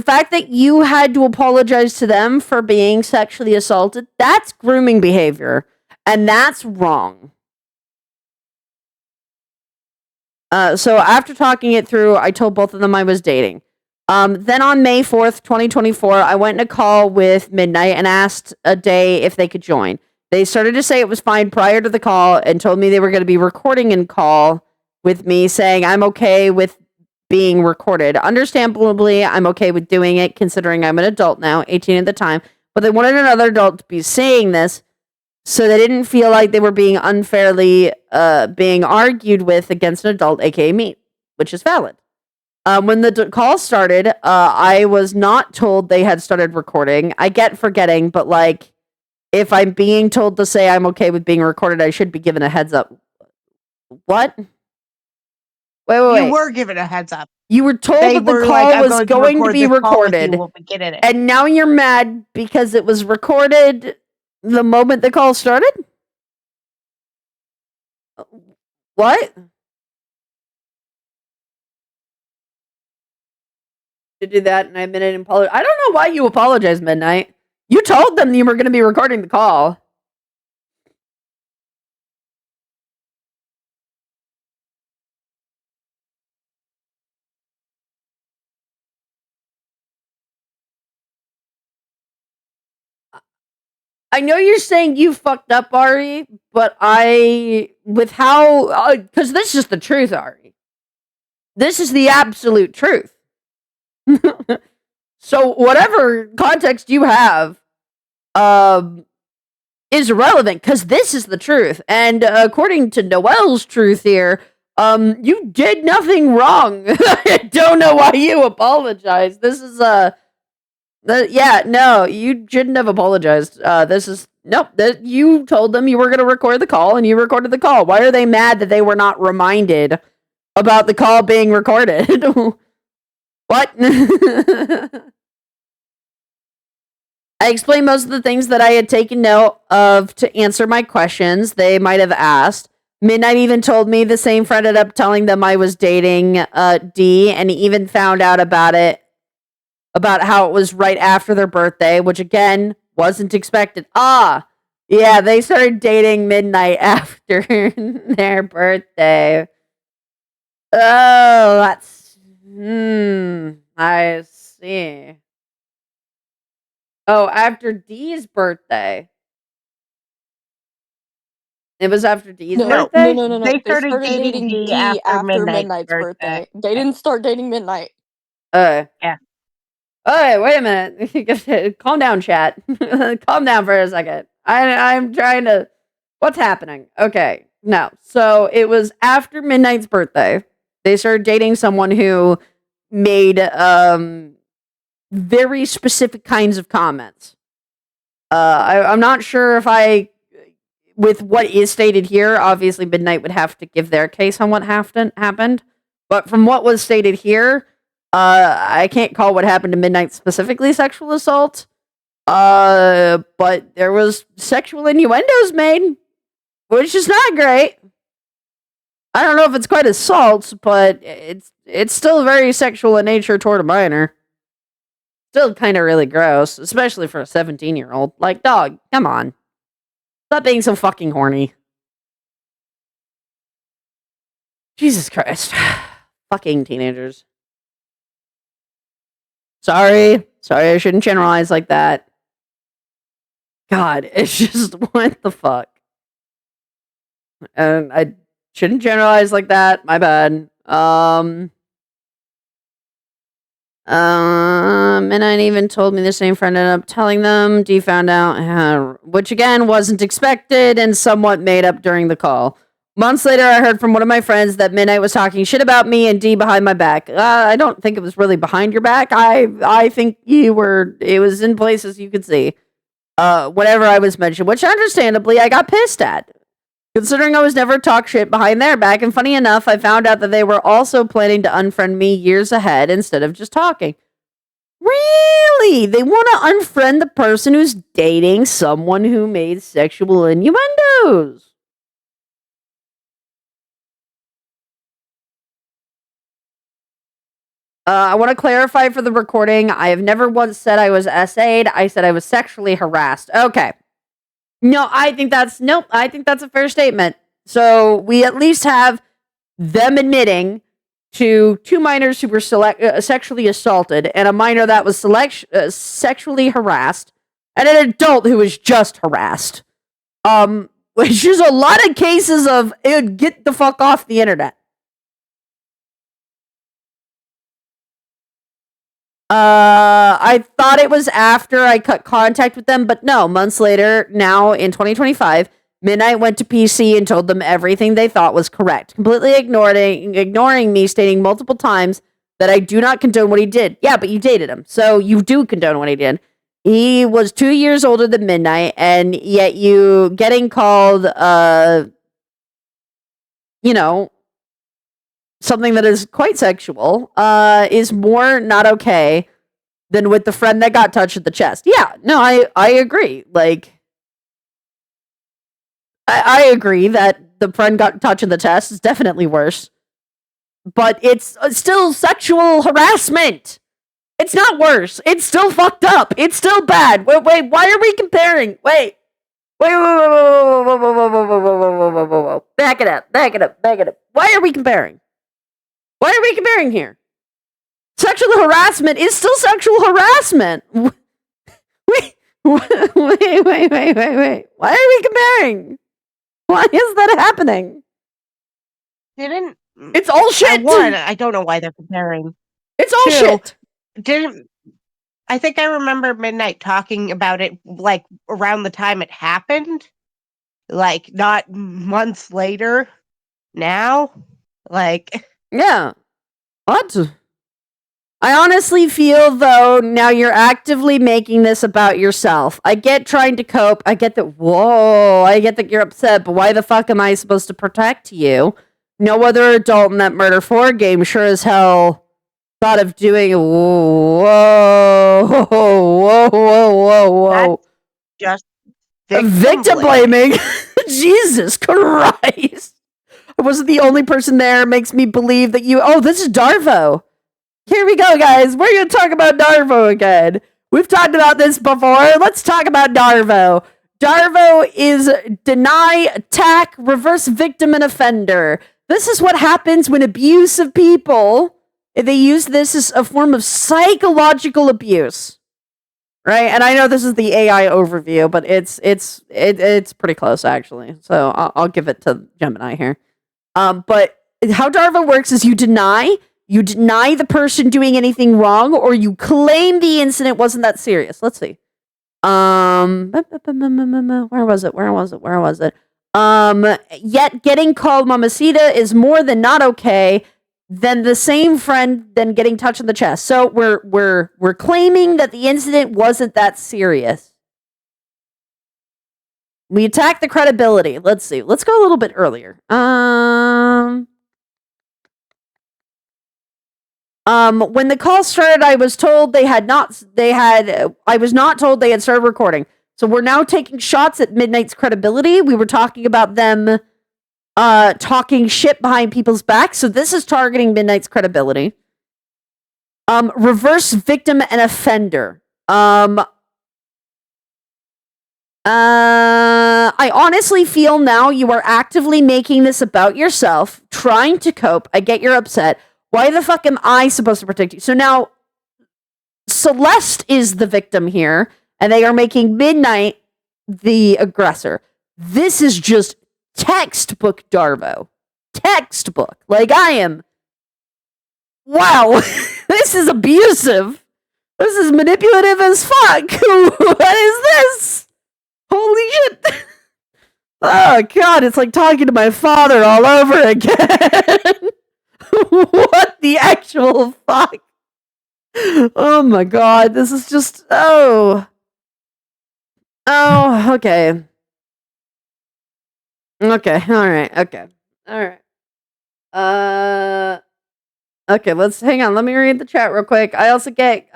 fact that you had to apologize to them for being sexually assaulted, that's grooming behavior. And that's wrong. So after talking it through, I told both of them I was dating. Then on May 4th, 2024, I went in a call with Midnight and asked a day if they could join. They started to say it was fine prior to the call and told me they were going to be recording in call with me, saying I'm okay with being recorded. Understandably, I'm okay with doing it, considering I'm an adult now, 18 at the time, but they wanted another adult to be saying this, so they didn't feel like they were being unfairly being argued with against an adult, aka me, which is valid. When the call started, I was not told they had started recording. I get forgetting, but like, if I'm being told to say I'm okay with being recorded, I should be given a heads up. What? Wait. You were given a heads up. You were told that the call was going to be recorded, and now you're mad because it was recorded the moment the call started? What? To do that, and I admitted and apologize. I don't know why you apologize, Midnight. You told them you were going to be recording the call. I know you're saying you fucked up, Ari, but with how, because this is the truth, Ari. This is the absolute truth. So whatever context you have, is irrelevant, because this is the truth. And according to Noel's truth here, you did nothing wrong. I don't know why you apologize. This is, yeah, no, you shouldn't have apologized. Nope, you told them you were going to record the call, and you recorded the call. Why are they mad that they were not reminded about the call being recorded? What? I explained most of the things that I had taken note of to answer my questions they might have asked. Midnight even told me the same friend ended up telling them I was dating D, and he even found out about how it was right after their birthday, which again wasn't expected. Yeah, they started dating Midnight after their birthday. Oh, that's I see. Oh, after D's birthday. It was after D's birthday? No. They started dating D after Midnight's birthday. They didn't start dating Midnight. Yeah. Okay, wait a minute. Calm down, chat. Calm down for a second. I'm trying to... What's happening? Okay, no. So, it was after Midnight's birthday. They started dating someone who made, very specific kinds of comments. I'm not sure if with what is stated here, obviously Midnight would have to give their case on what happened. But from what was stated here, I can't call what happened to Midnight specifically sexual assault. But there was sexual innuendos made, which is not great. I don't know if it's quite assault, but it's still very sexual in nature toward a minor. Still kind of really gross, especially for a 17-year-old. Like, dog, come on. Stop being so fucking horny. Jesus Christ. Fucking teenagers. Sorry, I shouldn't generalize like that. God, it's just, what the fuck? And I shouldn't generalize like that, my bad. Midnight even told me the same friend ended up telling them. D found out, which again wasn't expected and somewhat made up during the call. Months later, I heard from one of my friends that Midnight was talking shit about me and D behind my back. I don't think it was really behind your back. I think it was in places you could see. Whenever I was mentioned, which understandably I got pissed at, considering I was never talk shit behind their back. And funny enough, I found out that they were also planning to unfriend me years ahead instead of just talking. Really? They want to unfriend the person who's dating someone who made sexual innuendos? I want to clarify for the recording. I have never once said I was SA'd. I said I was sexually harassed. Okay. No, I think that's a fair statement. So we at least have them admitting to two minors who were sexually assaulted and a minor that was sexually harassed and an adult who was just harassed. Which is a lot of cases of get the fuck off the internet. I thought it was after I cut contact with them, but no, months later, now in 2025, Midnight went to PC and told them everything they thought was correct, completely ignoring me, stating multiple times that I do not condone what he did. Yeah, but you dated him, so you do condone what he did. He was 2 years older than Midnight, and yet you getting called, something that is quite sexual, is more not okay than with the friend that got touched at the chest. Yeah, no, I agree. Like, I agree that the friend got touched in the chest is definitely worse. But it's still sexual harassment. It's not worse. It's still fucked up. It's still bad. Wait, why are we comparing? Wait. Back it up. Why are we comparing? Why are we comparing here? Sexual harassment is still sexual harassment. Wait. Why are we comparing? Why is that happening? Didn't It's all shit. one? I don't know why they're comparing. It's all Two, shit. Didn't I think I remember Midnight talking about it like around the time it happened, like not months later. Now, like Yeah. What? I honestly feel, though, now you're actively making this about yourself. I get trying to cope. I get that, whoa, I get that you're upset, but why the fuck am I supposed to protect you? No other adult in that Murder 4 game sure as hell thought of doing, whoa. just Victim blaming. Jesus Christ. I wasn't the only person there. It makes me believe that you, this is DARVO. Here we go, guys. We're going to talk about DARVO again. We've talked about this before. Let's talk about DARVO. DARVO is deny, attack, reverse victim, and offender. This is what happens when abusive people, they use this as a form of psychological abuse. Right? And I know this is the AI overview, but it's pretty close, actually. So I'll give it to Gemini here. But how DARVO works is you deny the person doing anything wrong, or you claim the incident wasn't that serious. Let's see. Where was it? Yet getting called Mamacita is more than not okay than the same friend then getting touched on the chest. So we're claiming that the incident wasn't that serious. We attack the credibility. Let's see. Let's go a little bit earlier. When the call started, I was told I was not told they had started recording. So we're now taking shots at Midnight's credibility. We were talking about them talking shit behind people's backs. So this is targeting Midnight's credibility. Reverse victim and offender. I honestly feel now you are actively making this about yourself, trying to cope. I get you're upset. Why the fuck am I supposed to protect you? So now, Celeste is the victim here, and they are making Midnight the aggressor. This is just textbook DARVO. Textbook. Like, I am... Wow. This is abusive. This is manipulative as fuck. What is this? Holy shit. Oh, God, it's like talking to my father all over again. What the actual fuck? Oh my God, this is just, okay. Okay, alright, okay. Alright. Okay, hang on, let me read the chat real quick. I also get,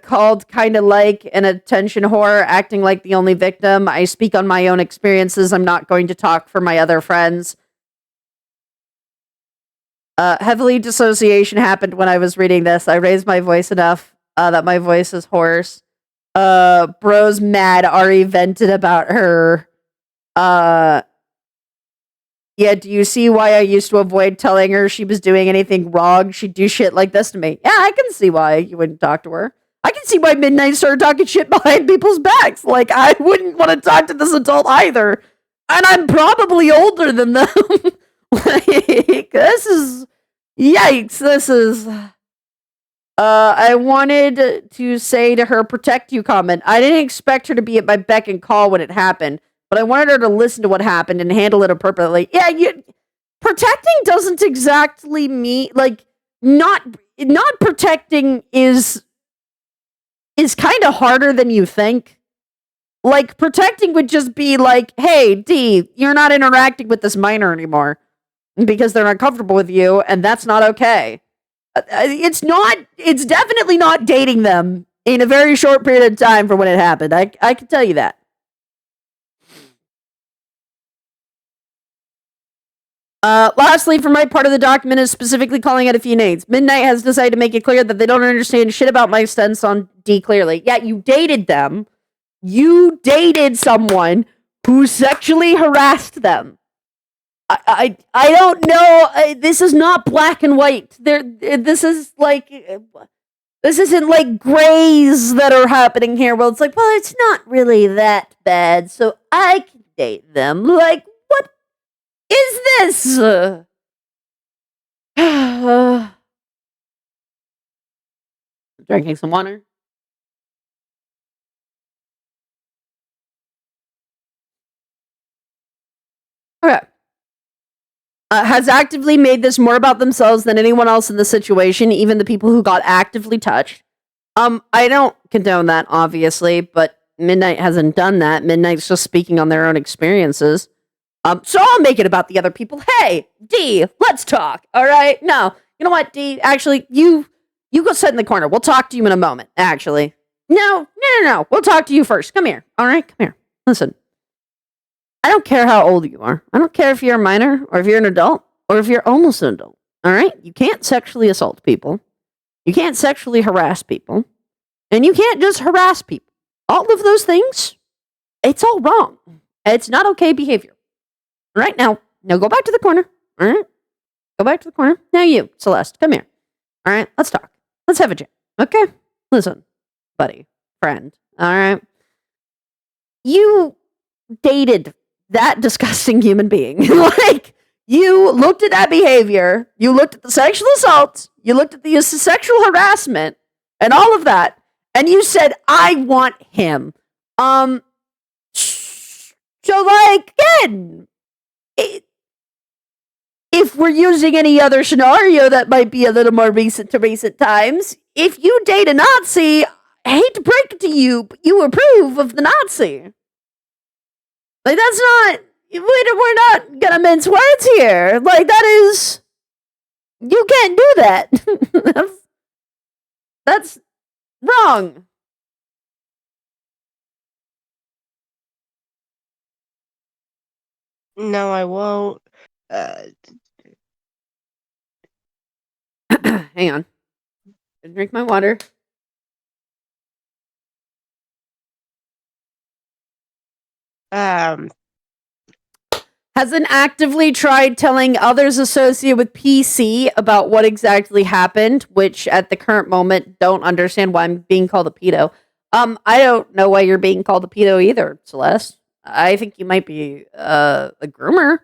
called kinda like an attention whore, acting like the only victim. I speak on my own experiences. I'm not going to talk for my other friends. Heavily dissociation happened when I was reading this. I raised my voice enough that my voice is hoarse. Bro's mad. Ari vented about her. Yeah, do you see why I used to avoid telling her she was doing anything wrong? She'd do shit like this to me. Yeah, I can see why you wouldn't talk to her. I can see why Midnight started talking shit behind people's backs. Like, I wouldn't want to talk to this adult either. And I'm probably older than them. Like, this is... Yikes, this is... I wanted to say to her, protect you comment. I didn't expect her to be at my beck and call when it happened, but I wanted her to listen to what happened and handle it appropriately. Yeah, protecting doesn't exactly mean... Like, not protecting is kind of harder than you think. Like, protecting would just be like, hey, D, you're not interacting with this minor anymore because they're uncomfortable with you, and that's not okay. It's definitely not dating them in a very short period of time from when it happened. I can tell you that. Lastly, for my part of the document is specifically calling out a few names. Midnight has decided to make it clear that they don't understand shit about my stance on D clearly. Yeah, you dated them. You dated someone who sexually harassed them. I don't know. This is not black and white. This is like This isn't like grays that are happening here. Well, it's like, well, it's not really that bad, so I can date them. Like, what is this? Drinking some water. Okay. Has actively made this more about themselves than anyone else in the situation, even the people who got actively touched. I don't condone that, obviously, but Midnight hasn't done that. Midnight's just speaking on their own experiences. So I'll make it about the other people. Hey, D, let's talk. All right? No, you know what, D? Actually, you go sit in the corner. We'll talk to you in a moment. Actually, no. We'll talk to you first. Come here. All right, come here. Listen. I don't care how old you are. I don't care if you're a minor or if you're an adult or if you're almost an adult. All right? You can't sexually assault people. You can't sexually harass people. And you can't just harass people. All of those things, it's all wrong. It's not okay behavior. All right? Now go back to the corner. All right? Go back to the corner. Now you, Celeste, come here. All right? Let's talk. Let's have a chat. Okay? Listen, buddy, friend. All right? You dated that disgusting human being. Like, you looked at that behavior, you looked at the sexual assault, you looked at the sexual harassment, and all of that, and you said, I want him. So, like, again, if we're using any other scenario that might be a little more recent to recent times, if you date a Nazi, I hate to break it to you, but you approve of the Nazi. Like, that's not, we're not gonna mince words here. Like, that is, you can't do that. That's wrong. No, I won't. Hang on. Drink my water. Hasn't actively tried telling others associated with PC about what exactly happened, which at the current moment don't understand why I'm being called a pedo. I don't know why you're being called a pedo either, Celeste. I think you might be a groomer.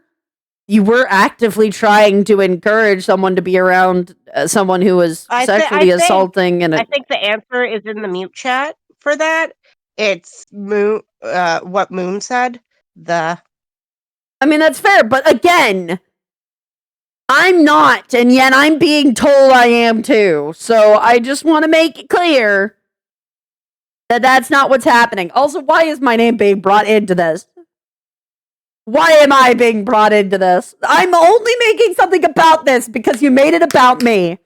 You were actively trying to encourage someone to be around someone who was sexually assaulting. And I think the answer is in the mute chat for that. It's what Moon said. I mean, that's fair, but again, I'm not, and yet I'm being told I am too. So I just want to make it clear that that's not what's happening. Also, why is my name being brought into this? Why am I being brought into this? I'm only making something about this because you made it about me.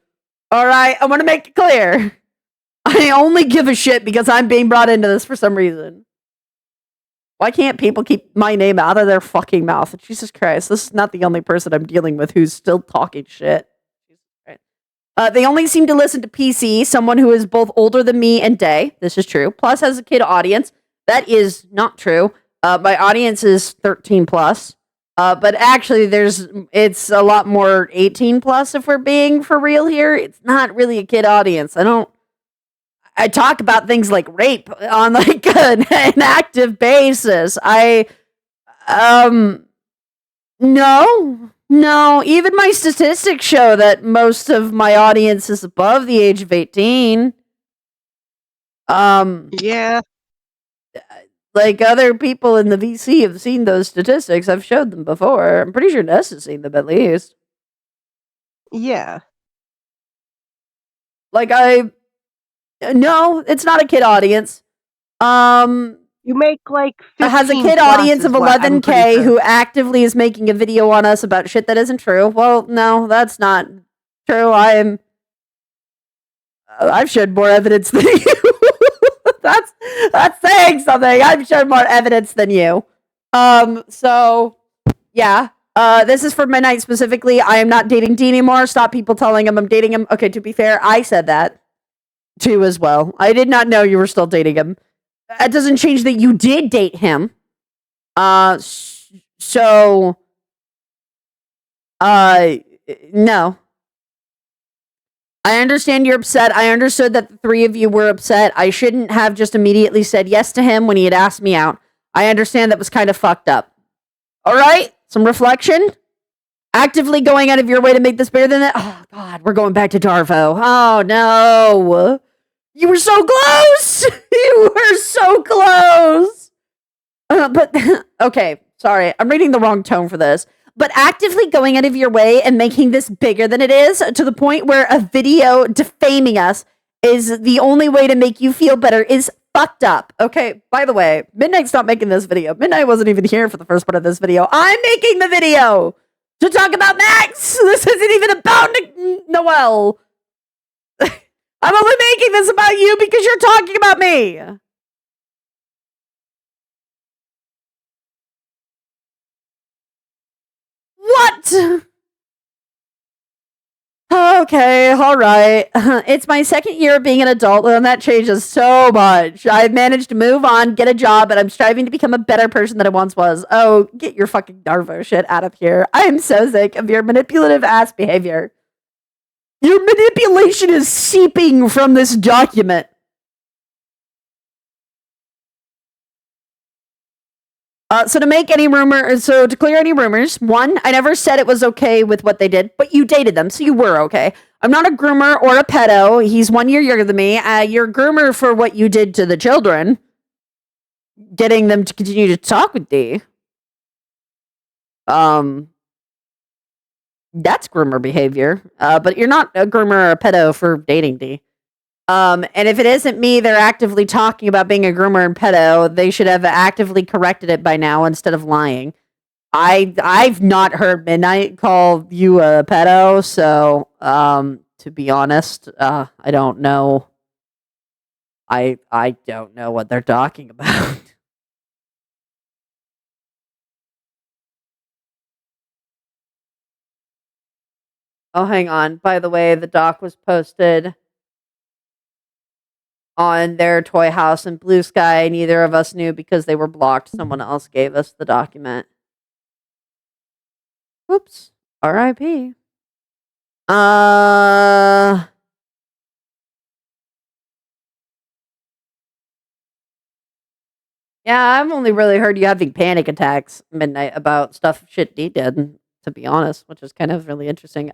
All right? I want to make it clear. I only give a shit because I'm being brought into this for some reason. Why can't people keep my name out of their fucking mouth? Jesus Christ, this is not the only person I'm dealing with who's still talking shit. They only seem to listen to PC, someone who is both older than me and Day. This is true. Plus has a kid audience. That is not true. My audience is 13 plus. But actually it's a lot more 18 plus if we're being for real here. It's not really a kid audience. I talk about things like rape on like an active basis. No, even my statistics show that most of my audience is above the age of 18. Yeah. Like other people in the VC have seen those statistics. I've showed them before. I'm pretty sure Ness has seen them at least. Yeah. Like no, it's not a kid audience. You make like 15 has a kid audience of 11K who actively is making a video on us about shit that isn't true. Well, no, that's not true. I've showed more evidence than you. that's saying something. I've shown more evidence than you. So yeah. This is for Midnight specifically. I am not dating D anymore. Stop people telling him I'm dating him. Okay, to be fair, I said that too as well. I did not know you were still dating him. That doesn't change that you did date him. So no. I understand you're upset. I understood that the three of you were upset. I shouldn't have just immediately said yes to him when he had asked me out. I understand that was kind of fucked up. All right? Some reflection. Actively going out of your way to make this bigger than that. Oh, God, we're going back to DARVO. Oh, no. You were so close. You were so close. But, okay, sorry. I'm reading the wrong tone for this. But actively going out of your way and making this bigger than it is to the point where a video defaming us is the only way to make you feel better is fucked up. Okay, by the way, Midnight's not making this video. Midnight wasn't even here for the first part of this video. I'm making the video to talk about Max. This isn't even about Noelle. I'm only making this about you because you're talking about me. What? Okay, all right. It's my second year of being an adult, and that changes so much. I've managed to move on, get a job, and I'm striving to become a better person than I once was. Oh, get your fucking DARVO shit out of here. I am so sick of your manipulative ass behavior. Your manipulation is seeping from this document. So to clear any rumors, one, I never said it was okay with what they did, but you dated them, so you were okay. I'm not a groomer or a pedo. He's 1 year younger than me. You're a groomer for what you did to the children, getting them to continue to talk with D. That's groomer behavior. But you're not a groomer or a pedo for dating D. And if it isn't me, they're actively talking about being a groomer and pedo. They should have actively corrected it by now instead of lying. I've not heard Midnight call you a pedo, so to be honest, I don't know. I don't know what they're talking about. Oh, hang on. By the way, the doc was posted on their toy house in Blue Sky. Neither of us knew because they were blocked. Someone else gave us the document. Whoops. R.I.P. Yeah, I've only really heard you having panic attacks Midnight about shit D did, to be honest, which is kind of really interesting.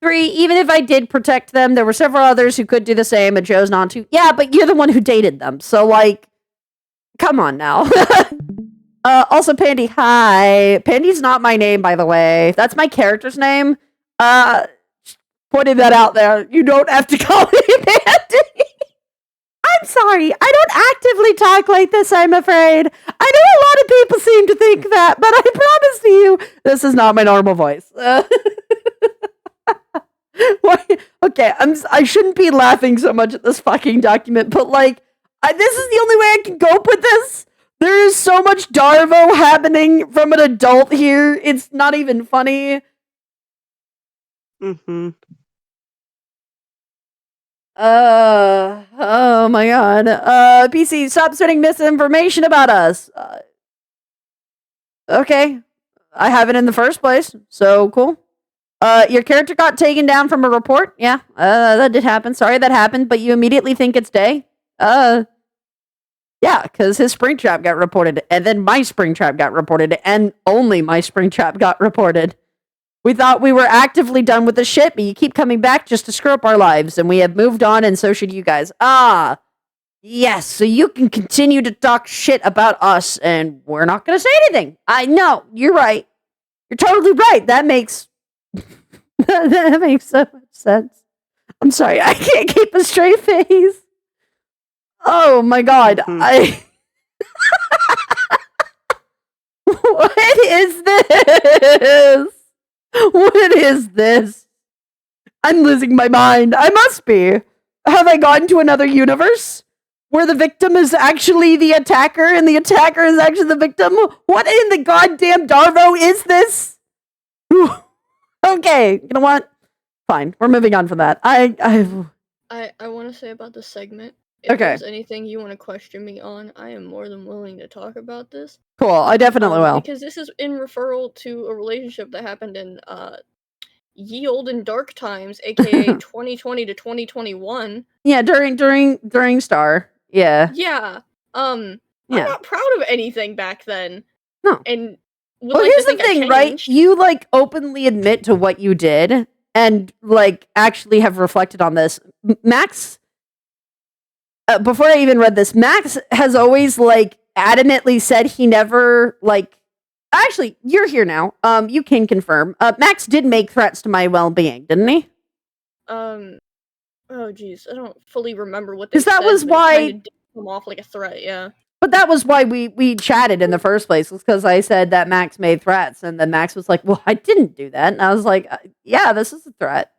3, even if I did protect them, there were several others who could do the same and chose not to. Yeah, but you're the one who dated them, so like, come on now. Also, Pandy, hi. Pandy's not my name, by the way. That's my character's name. Putting that out there. You don't have to call me Pandy. I'm sorry. I don't actively talk like this, I'm afraid. I know a lot of people seem to think that, but I promise to you, this is not my normal voice. Okay, I shouldn't be laughing so much at this fucking document, but like, this is the only way I can cope with this. There is so much DARVO happening from an adult here. It's not even funny. Mm-hmm. Oh my god. PC, stop spreading misinformation about us. Okay. I haven't in the first place, so cool. Your character got taken down from a report? Yeah, that did happen. Sorry that happened, but you immediately think it's Day? Yeah, because his Springtrap got reported, and then my Springtrap got reported, and only my Springtrap got reported. We thought we were actively done with the shit, but you keep coming back just to screw up our lives, and we have moved on, and so should you guys. Ah, yes, so you can continue to talk shit about us, and we're not going to say anything. I know, you're right. You're totally right. That makes that makes so much sense. I'm sorry, I can't keep a straight face. Oh my god, What is this? What is this? I'm losing my mind. I must be. Have I gone to another universe? Where the victim is actually the attacker and the attacker is actually the victim? What in the goddamn DARVO is this? Okay, you know what? Fine, we're moving on from that. I want to say about this segment. If Okay. There's anything you want to question me on, I am more than willing to talk about this. Cool, I definitely will. Because this is in referral to a relationship that happened in ye olden dark times, aka 2020 to 2021. Yeah, during Star. Yeah. Yeah. I'm Yeah. not proud of anything back then. No. And would Well, like to here's the think I thing, right? changed. You like openly admit to what you did and like actually have reflected on this. Max, before I even read this, Max has always like adamantly said he never like. Actually, you're here now. You can confirm. Max did make threats to my well-being, didn't he? Oh geez, I don't fully remember what they 'Cause that said, was but it why- kinda did come off like a threat, yeah. But that was why we chatted in the first place, was because I said that Max made threats, and then Max was like, "Well, I didn't do that," and I was like, "Yeah, this is a threat."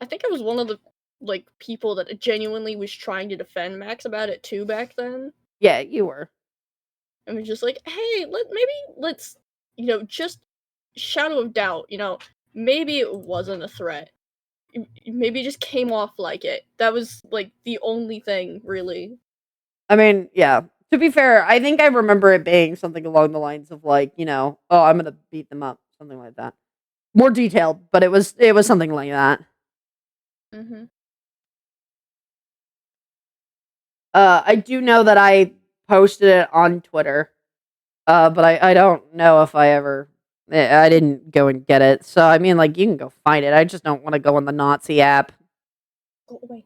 I think I was one of the like people that genuinely was trying to defend Max about it too back then. Yeah, you were. I was just like, hey, let's just shadow of doubt, maybe it wasn't a threat. Maybe it just came off like it. That was like the only thing, really. I mean, yeah. To be fair, I think I remember it being something along the lines of like, oh, I'm gonna beat them up, something like that. More detailed, but it was something like that. Mm-hmm. I do know that I posted it on Twitter, but I don't know if I ever. I didn't go and get it, so I mean, like, you can go find it. I just don't want to go on the Nazi app. Go away.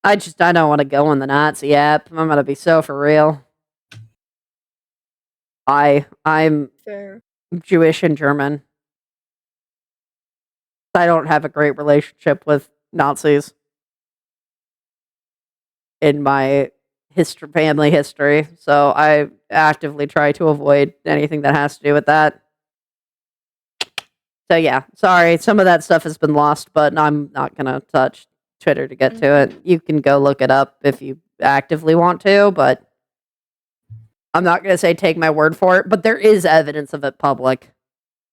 I don't want to go on the Nazi app. I'm gonna be so for real. I'm Fair. Jewish and German. I don't have a great relationship with Nazis in my family history, so I actively try to avoid anything that has to do with that. So yeah, sorry, some of that stuff has been lost, but I'm not gonna touch Twitter to get to it. You can go look it up if you actively want to, but I'm not gonna say take my word for it. But there is evidence of it public,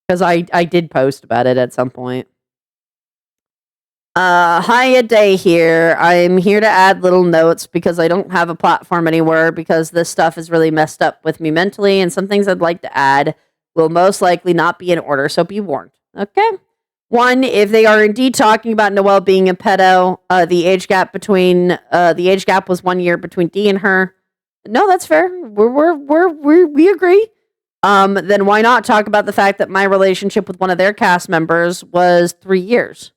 because I did post about it at some point. Hiya Day here. I'm here to add little notes because I don't have a platform anywhere because this stuff is really messed up with me mentally, and some things I'd like to add will most likely not be in order, so be warned. Okay? 1, if they are indeed talking about Noelle being a pedo, the age gap was 1 year between D and her. No, that's fair. We agree. Then why not talk about the fact that my relationship with one of their cast members was 3 years?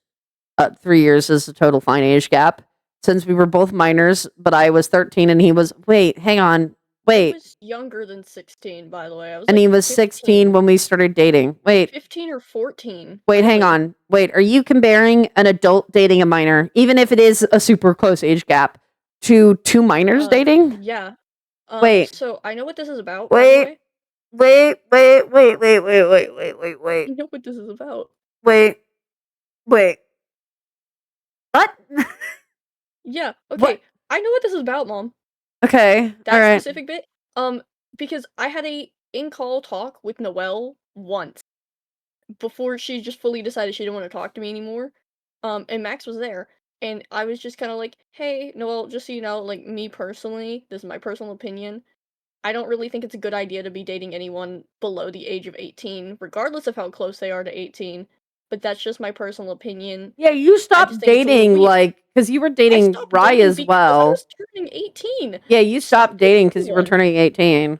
3 years is a total fine age gap, since we were both minors, but I was 13 and he was. Wait, hang on. I was younger than 16, by the way. I was And like he was 15. 16 when we started dating. Wait. 15 or 14. Wait, hang on. Wait, are you comparing an adult dating a minor, even if it is a super close age gap, to 2 minors dating? Yeah. Wait. So I know what this is about. Wait. By the way. Wait. You know what this is about. Wait. What? Yeah. Okay. What? I know what this is about, Mom. Okay. That all right. specific bit. Because I had a in-call talk with Noelle once before she just fully decided she didn't want to talk to me anymore. And Max was there, and I was just kind of like, "Hey, Noelle, just so you know, like me personally, this is my personal opinion. I don't really think it's a good idea to be dating anyone below the age of 18, regardless of how close they are to 18. But that's just my personal opinion." Yeah, you stopped dating, because you were dating Rye as well. I was turning 18. Yeah, you stopped dating because you were turning 18.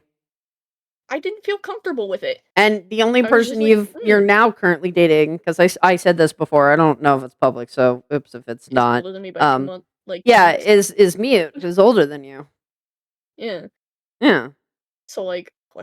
I didn't feel comfortable with it. And the only person you're now currently dating, because I said this before, I don't know if it's public, so oops if it's not. Older than me by 2 months, yeah, is Mute, who's older than you. Yeah. Yeah. So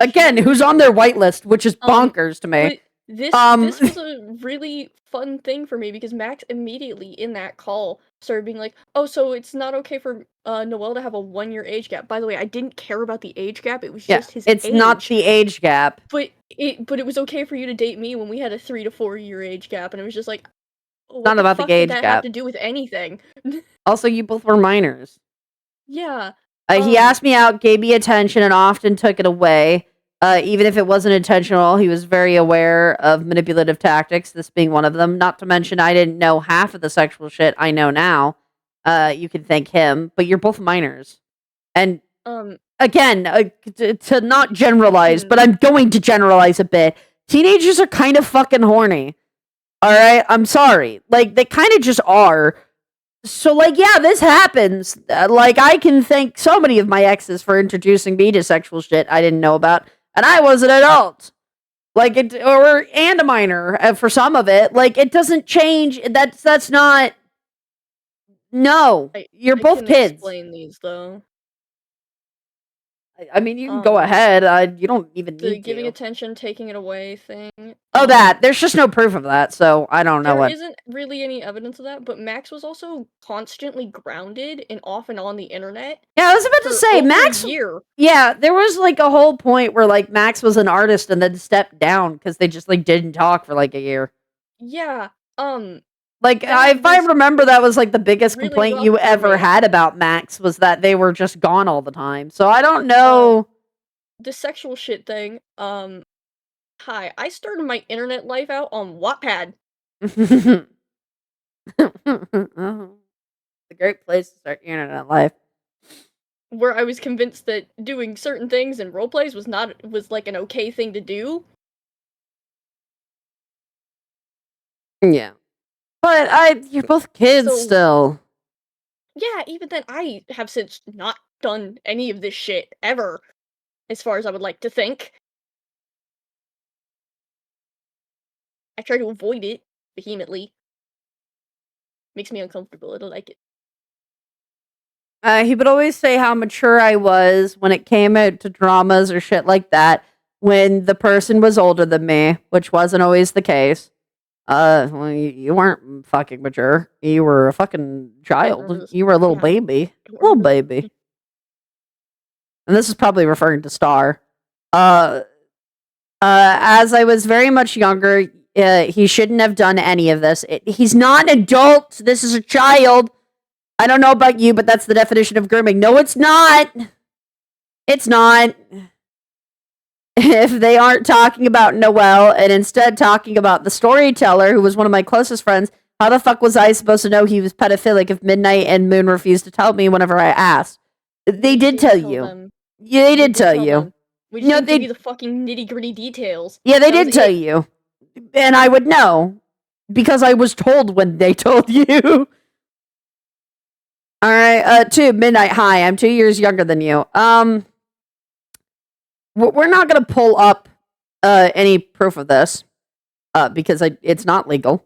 again, who's on their whitelist, which is bonkers to me. This was a really fun thing for me because Max immediately in that call started being like, "Oh, so it's not okay for Noelle to have a 1-year age gap." By the way, I didn't care about the age gap; it was just his age. It's not the age gap. But it was okay for you to date me when we had a 3 to 4 year age gap, and it was just like, what not about the age did that gap. have to do with anything? Also, you both were minors. Yeah. He asked me out, gave me attention, and often took it away. Even if it wasn't intentional, he was very aware of manipulative tactics, this being one of them. Not to mention, I didn't know half of the sexual shit I know now. You can thank him, but you're both minors. And, again, to not generalize, but I'm going to generalize a bit. Teenagers are kind of fucking horny. All right, I'm sorry. Like, they kind of just are. So, like, yeah, this happens. Like, I can thank so many of my exes for introducing me to sexual shit I didn't know about, and I was an adult. Like, and a minor for some of it. Like, it doesn't change. That's not. No, you're I both can kids. explain these though. I mean, you can go ahead. You don't even The need giving to. attention, taking it away thing. Oh, that. There's just no proof of that, so I don't know There what. isn't really any evidence of that, but Max was also constantly grounded and off and on the internet. Yeah, I was about to say, over Max. a year. Yeah, there was like a whole point where like Max was an artist and then stepped down because they just like didn't talk for like a year. Yeah. Like, if I remember, that was like the biggest really complaint rough you for ever me. had about Max was that they were just gone all the time. So I don't know. The sexual shit thing. Hi, I started my internet life out on Wattpad. It's a great place to start your internet life. Where I was convinced that doing certain things and roleplays was like an okay thing to do. Yeah. But you're both kids still. Yeah, even then I have since not done any of this shit ever. As far as I would like to think. I try to avoid it vehemently. Makes me uncomfortable. I don't like it. He would always say how mature I was when it came out to dramas or shit like that when the person was older than me, which wasn't always the case. Well, you weren't fucking mature. You were a fucking child. You were a little baby. Little baby. And this is probably referring to Star. As I was very much younger, he shouldn't have done any of this. He's not an adult. This is a child. I don't know about you, but that's the definition of grooming. No, it's not. It's not. If they aren't talking about Noelle and instead talking about the storyteller, who was one of my closest friends, how the fuck was I supposed to know he was pedophilic if Midnight and Moon refused to tell me whenever I asked? They did tell you. Yeah, they did tell you. We just didn't give you the fucking nitty-gritty details. Yeah, they did tell you. And I would know. Because I was told when they told you. Alright, Midnight, hi, I'm 2 years younger than you. We're not gonna pull up any proof of this. Because it's not legal.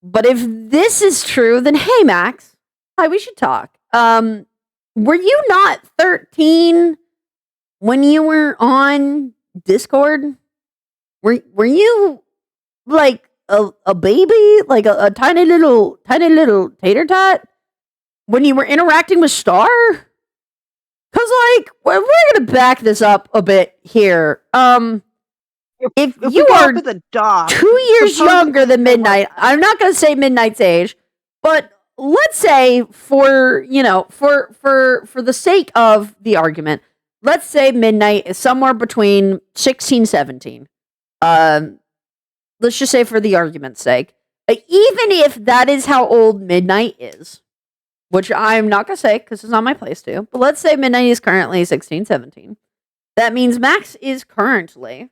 But if this is true, then hey, Max. Hi, we should talk. Were you not 13 when you were on Discord? Were you like a baby? Like a tiny little tater tot? When you were interacting with Star? Cause like, we're gonna back this up a bit here. If you are 2 years younger than Midnight, I'm not gonna say Midnight's age, but let's say for the sake of the argument, let's say Midnight is somewhere between 16, 17. Let's just say for the argument's sake, even if that is how old Midnight is, which I'm not going to say because it's not my place to, but let's say Midnight is currently 16, 17. That means Max is currently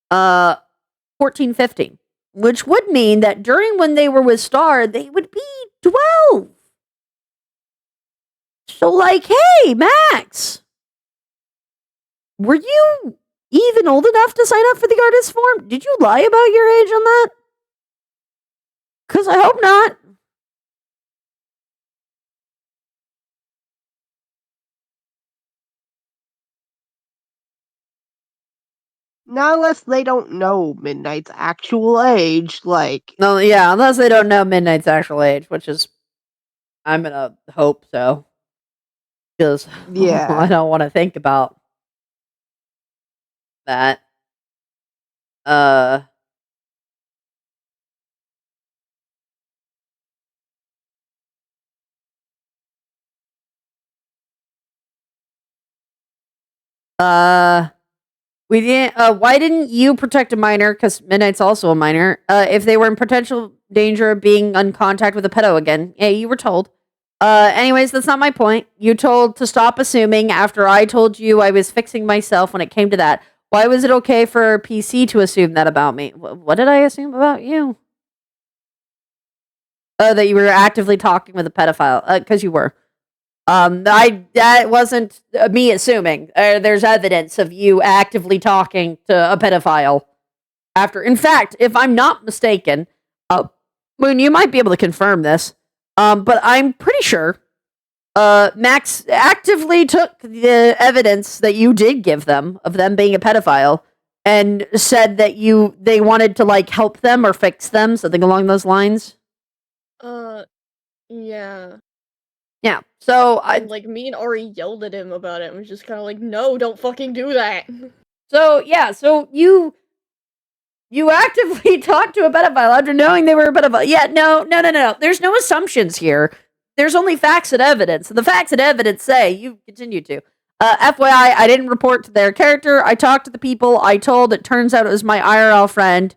14, 15, which would mean that during when they were with Star, they would be 12. So like, hey, Max, were you even old enough to sign up for the artist form? Did you lie about your age on that? Because I hope not. Not unless they don't know Midnight's actual age, like... No, yeah, unless they don't know Midnight's actual age, which is... I'm gonna hope so. Because I don't want to think about that. We didn't, why didn't you protect a minor, because Midnight's also a minor, if they were in potential danger of being in contact with a pedo again? Yeah, you were told. Anyways, that's not my point. You told to stop assuming after I told you I was fixing myself when it came to that. Why was it okay for PC to assume that about me? What did I assume about you? Oh, that you were actively talking with a pedophile. Because you were. That wasn't me assuming. There's evidence of you actively talking to a pedophile. In fact, if I'm not mistaken, Moon, you might be able to confirm this. But I'm pretty sure Max actively took the evidence that you did give them of them being a pedophile and said that they wanted to like help them or fix them, something along those lines. Yeah. Yeah. So And, like, me and Ari yelled at him about it and was just kind of like, no, don't fucking do that. So yeah, so you actively talked to a pedophile after knowing they were a pedophile. Yeah, no. There's no assumptions here. There's only facts and evidence. And the facts and evidence say you continue to. FYI, I didn't report to their character. I talked to the people I told. It turns out it was my IRL friend,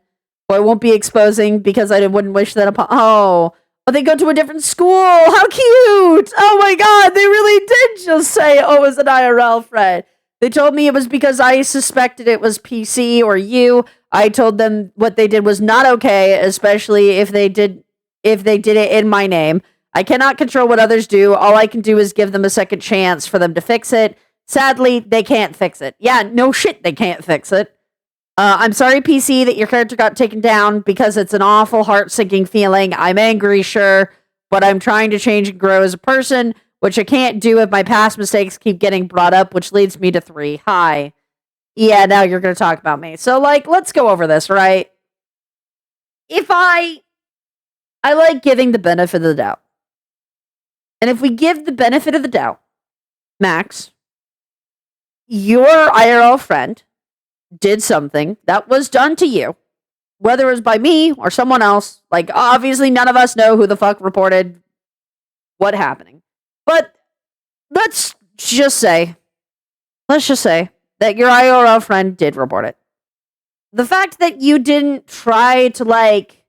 who I won't be exposing because I wouldn't wish that upon. Oh, they go to a different school. How cute. Oh my god, they really did just say, oh, it was an IRL friend. They told me it was because I suspected it was PC or you. I told them what they did was not okay, especially if they did it in my name. I cannot control what others do. All I can do is give them a second chance for them to fix it. Sadly, they can't fix it. Yeah, no shit, they can't fix it. I'm sorry, PC, that your character got taken down because it's an awful heart-sinking feeling. I'm angry, sure, but I'm trying to change and grow as a person, which I can't do if my past mistakes keep getting brought up, which leads me to 3. Hi. Yeah, now you're going to talk about me. So, like, let's go over this, right? If I like giving the benefit of the doubt. And if we give the benefit of the doubt, Max, your IRL friend did something that was done to you, whether it was by me or someone else. Like, obviously, none of us know who the fuck reported what happening. But let's just say that your IRL friend did report it. The fact that you didn't try to, like,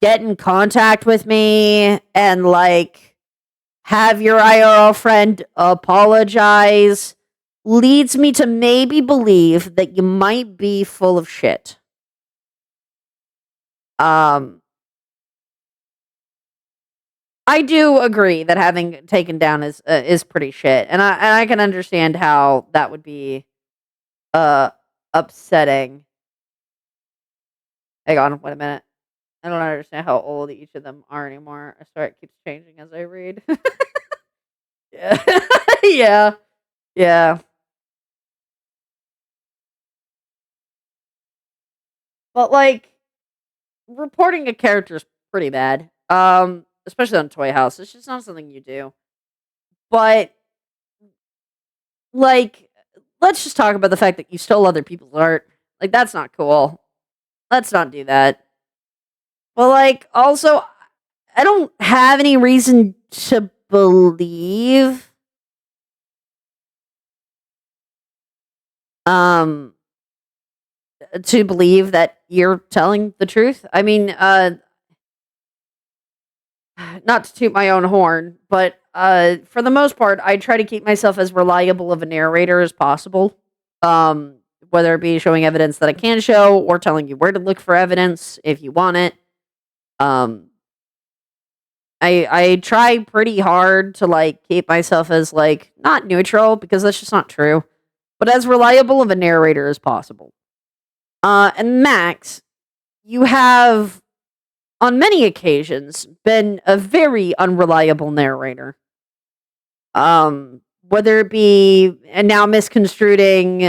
get in contact with me and, like, have your IRL friend apologize leads me to maybe believe that you might be full of shit. I do agree that having taken down is pretty shit, and I can understand how that would be upsetting. Hang on, wait a minute. I don't understand how old each of them are anymore. I swear it keeps changing as I read. Yeah. Yeah. But, like, reporting a character is pretty bad. Especially on Toy House. It's just not something you do. But, like, let's just talk about the fact that you stole other people's art. Like, that's not cool. Let's not do that. But, like, also, I don't have any reason to believe that you're telling the truth. I mean, not to toot my own horn, but for the most part, I try to keep myself as reliable of a narrator as possible. Whether it be showing evidence that I can show or telling you where to look for evidence if you want it. I try pretty hard to, like, keep myself as, like, not neutral, because that's just not true, but as reliable of a narrator as possible. And Max, you have, on many occasions, been a very unreliable narrator. Whether it be, and now misconstruing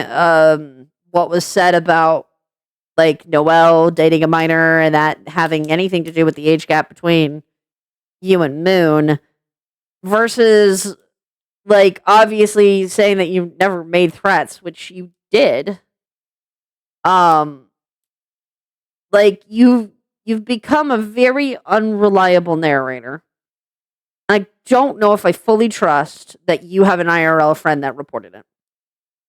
what was said about, like, Noelle dating a minor and that having anything to do with the age gap between you and Moon, versus, like, obviously saying that you never made threats, which you did. Like, you've become a very unreliable narrator. I don't know if I fully trust that you have an IRL friend that reported it,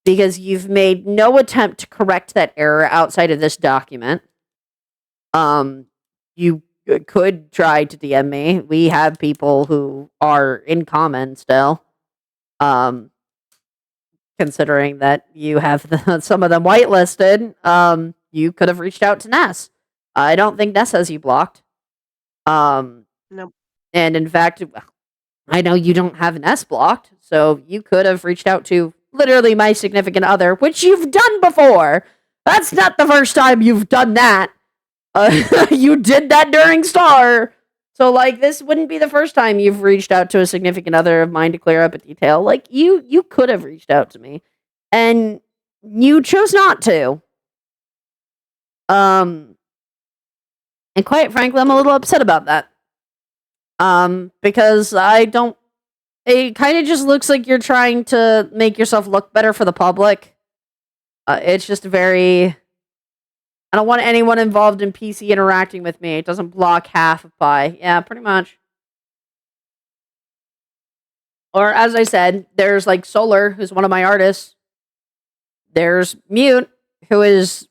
because you've made no attempt to correct that error outside of this document. You could try to DM me. We have people who are in common still. considering that you have some of them whitelisted, you could have reached out to Ness. I don't think Ness has you blocked. Nope. And in fact, I know you don't have Ness blocked, so you could have reached out to literally my significant other, which you've done before. That's not the first time you've done that. You did that during Star. So, like, this wouldn't be the first time you've reached out to a significant other of mine to clear up a detail. Like, you could have reached out to me, and you chose not to. And quite frankly, I'm a little upset about that. Because it kind of just looks like you're trying to make yourself look better for the public. It's just very... I don't want anyone involved in PC interacting with me. It doesn't block half of Pi. Yeah, pretty much. Or, as I said, there's, like, Solar, who's one of my artists. There's Mute, who is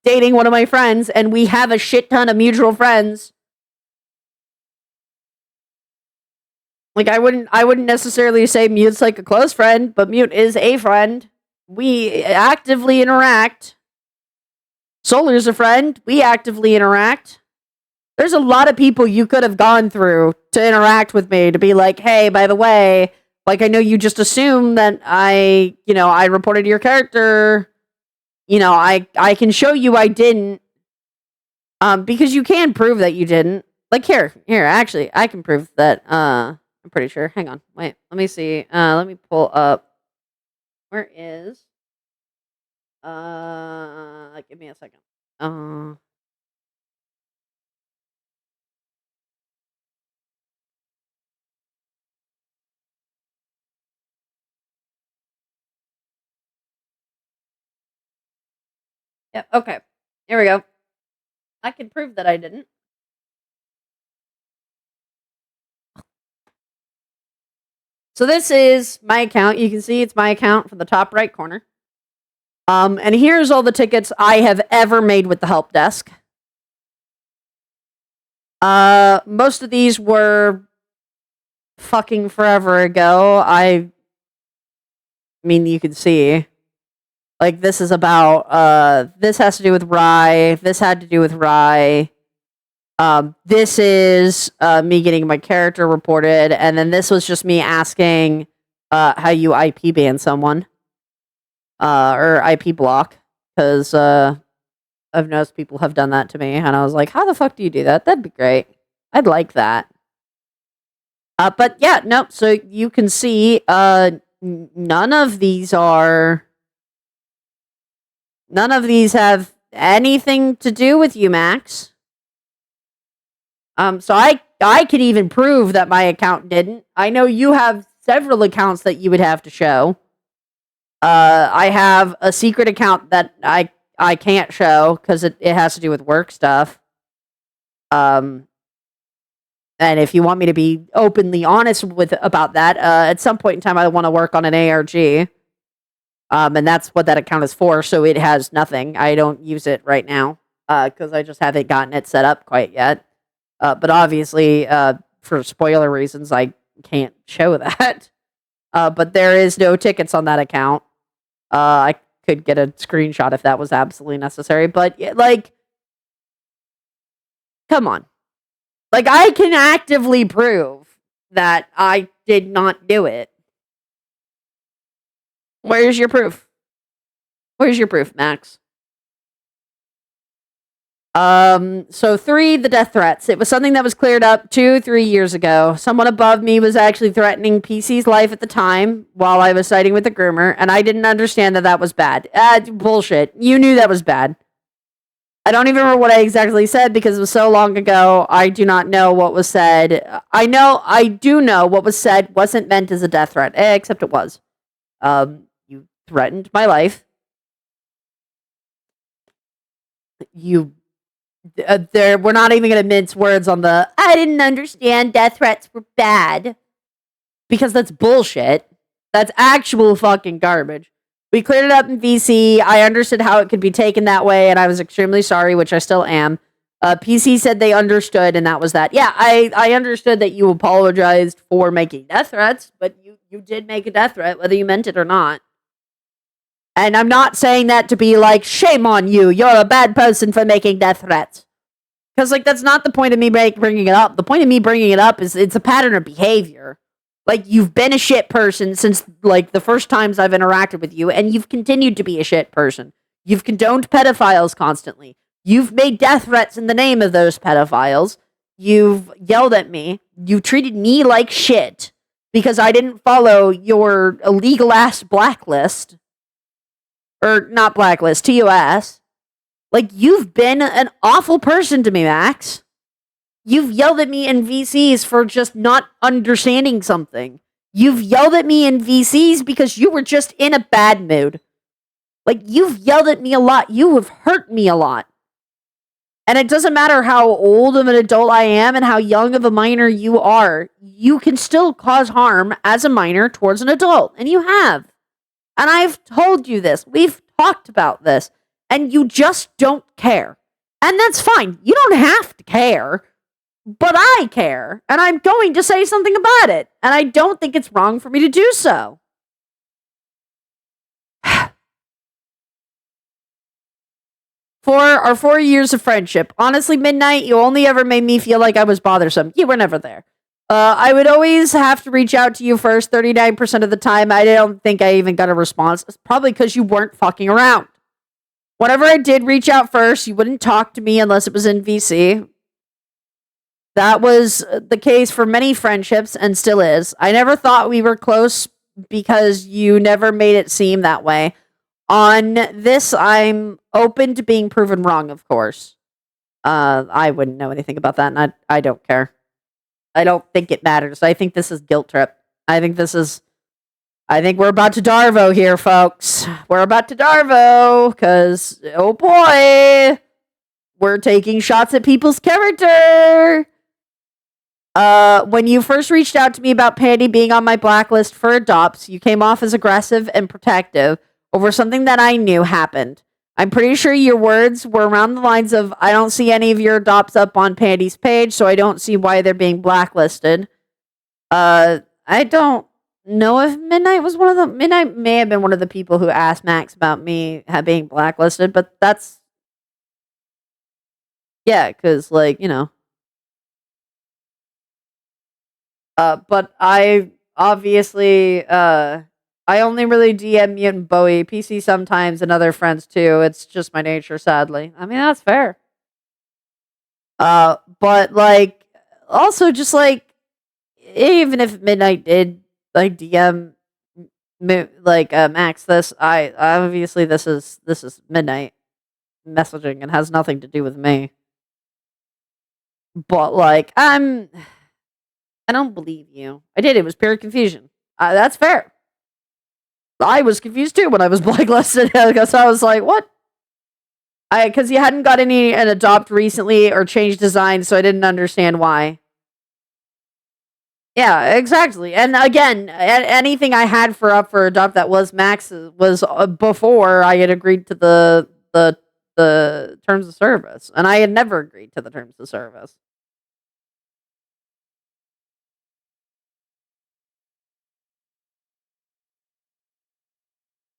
dating one of my friends, and we have a shit ton of mutual friends. Like, I wouldn't necessarily say Mute's, like, a close friend, but Mute is a friend. We actively interact. Solar's a friend. We actively interact. There's a lot of people you could have gone through to interact with me to be like, hey, by the way, like, I know you just assumed that I reported your character. I can show you I didn't. Because you can prove that you didn't. Like, here, actually, I can prove that, I'm pretty sure. Hang on. Wait, let me see. Let me pull up. Where is... give me a second. Yep, okay. Here we go. I can prove that I didn't. So this is my account. You can see it's my account from the top right corner. And here's all the tickets I have ever made with the help desk. Most of these were fucking forever ago. I mean, you can see. Like, this is about, this has to do with Rye. This had to do with Rye. This is, me getting my character reported. And then this was just me asking, how you IP ban someone. Or IP block. Because, I've noticed people have done that to me. And I was like, how the fuck do you do that? That'd be great. I'd like that. But yeah, no, so you can see, none of these have anything to do with you, Max. So I could even prove that my account didn't. I know you have several accounts that you would have to show. I have a secret account that I can't show because it has to do with work stuff. And if you want me to be openly honest about that, at some point in time, I want to work on an ARG. And that's what that account is for, so it has nothing. I don't use it right now, because I just haven't gotten it set up quite yet. But obviously, for spoiler reasons, I can't show that. But there is no tickets on that account. I could get a screenshot if that was absolutely necessary, but, like, come on. Like, I can actively prove that I did not do it. Where's your proof? Where's your proof, Max? So 3, the death threats. It was something that was cleared up 2-3 years ago. Someone above me was actually threatening PC's life at the time while I was siding with the groomer, and I didn't understand that was bad. Bullshit. You knew that was bad. I don't even remember what I exactly said because it was so long ago. I do not know what was said. I do know what was said wasn't meant as a death threat, except it was. You threatened my life. We're not even going to mince words on the, I didn't understand death threats were bad. Because that's bullshit. That's actual fucking garbage. We cleared it up in VC. I understood how it could be taken that way, and I was extremely sorry, which I still am. PC said they understood, and that was that. Yeah, I understood that you apologized for making death threats, but you did make a death threat, whether you meant it or not. And I'm not saying that to be like, shame on you, you're a bad person for making death threats. Because, like, that's not the point of me bringing it up. The point of me bringing it up is it's a pattern of behavior. Like, you've been a shit person since, like, the first times I've interacted with you, and you've continued to be a shit person. You've condoned pedophiles constantly. You've made death threats in the name of those pedophiles. You've yelled at me. You treated me like shit because I didn't follow your illegal-ass blacklist. Or, not blacklist, TOS. Like, you've been an awful person to me, Max. You've yelled at me in VCs for just not understanding something. You've yelled at me in VCs because you were just in a bad mood. Like, you've yelled at me a lot. You have hurt me a lot. And it doesn't matter how old of an adult I am and how young of a minor you are. You can still cause harm as a minor towards an adult. And you have. And I've told you this. We've talked about this. And you just don't care. And that's fine. You don't have to care. But I care. And I'm going to say something about it. And I don't think it's wrong for me to do so. For our 4 years of friendship, honestly, Midnight, you only ever made me feel like I was bothersome. You were never there. I would always have to reach out to you first 39% of the time. I don't think I even got a response. It's probably because you weren't fucking around. Whenever I did reach out first, you wouldn't talk to me unless it was in VC. That was the case for many friendships and still is. I never thought we were close because you never made it seem that way. On this, I'm open to being proven wrong, of course. I wouldn't know anything about that, and I don't care. I don't think it matters. I think this is guilt trip. I think we're about to DARVO here, folks. We're about to DARVO, because, oh boy, we're taking shots at people's character. When you first reached out to me about Pandy being on my blacklist for adopts, you came off as aggressive and protective over something that I knew happened. I'm pretty sure your words were around the lines of, I don't see any of your adopts up on Pandy's page, so I don't see why they're being blacklisted. I don't know if Midnight was one of them. Midnight may have been one of the people who asked Max about me being blacklisted, but that's... Yeah, because, like, you know... but I obviously, I only really DM Mutant Bowie, PC sometimes, and other friends too. It's just my nature, sadly. I mean, that's fair. But, like, also just, like, even if Midnight did, like, DM, like, Max this, I obviously, this is Midnight messaging and has nothing to do with me. But, like, I don't believe you. I did. It was pure confusion. That's fair. I was confused too when I was blacklisted because I was like, what? Because you hadn't got an adopt recently or changed design, so I didn't understand why. Yeah, exactly. And again, anything I had up for adopt that was Max was before I had agreed to the terms of service, and I had never agreed to the terms of service.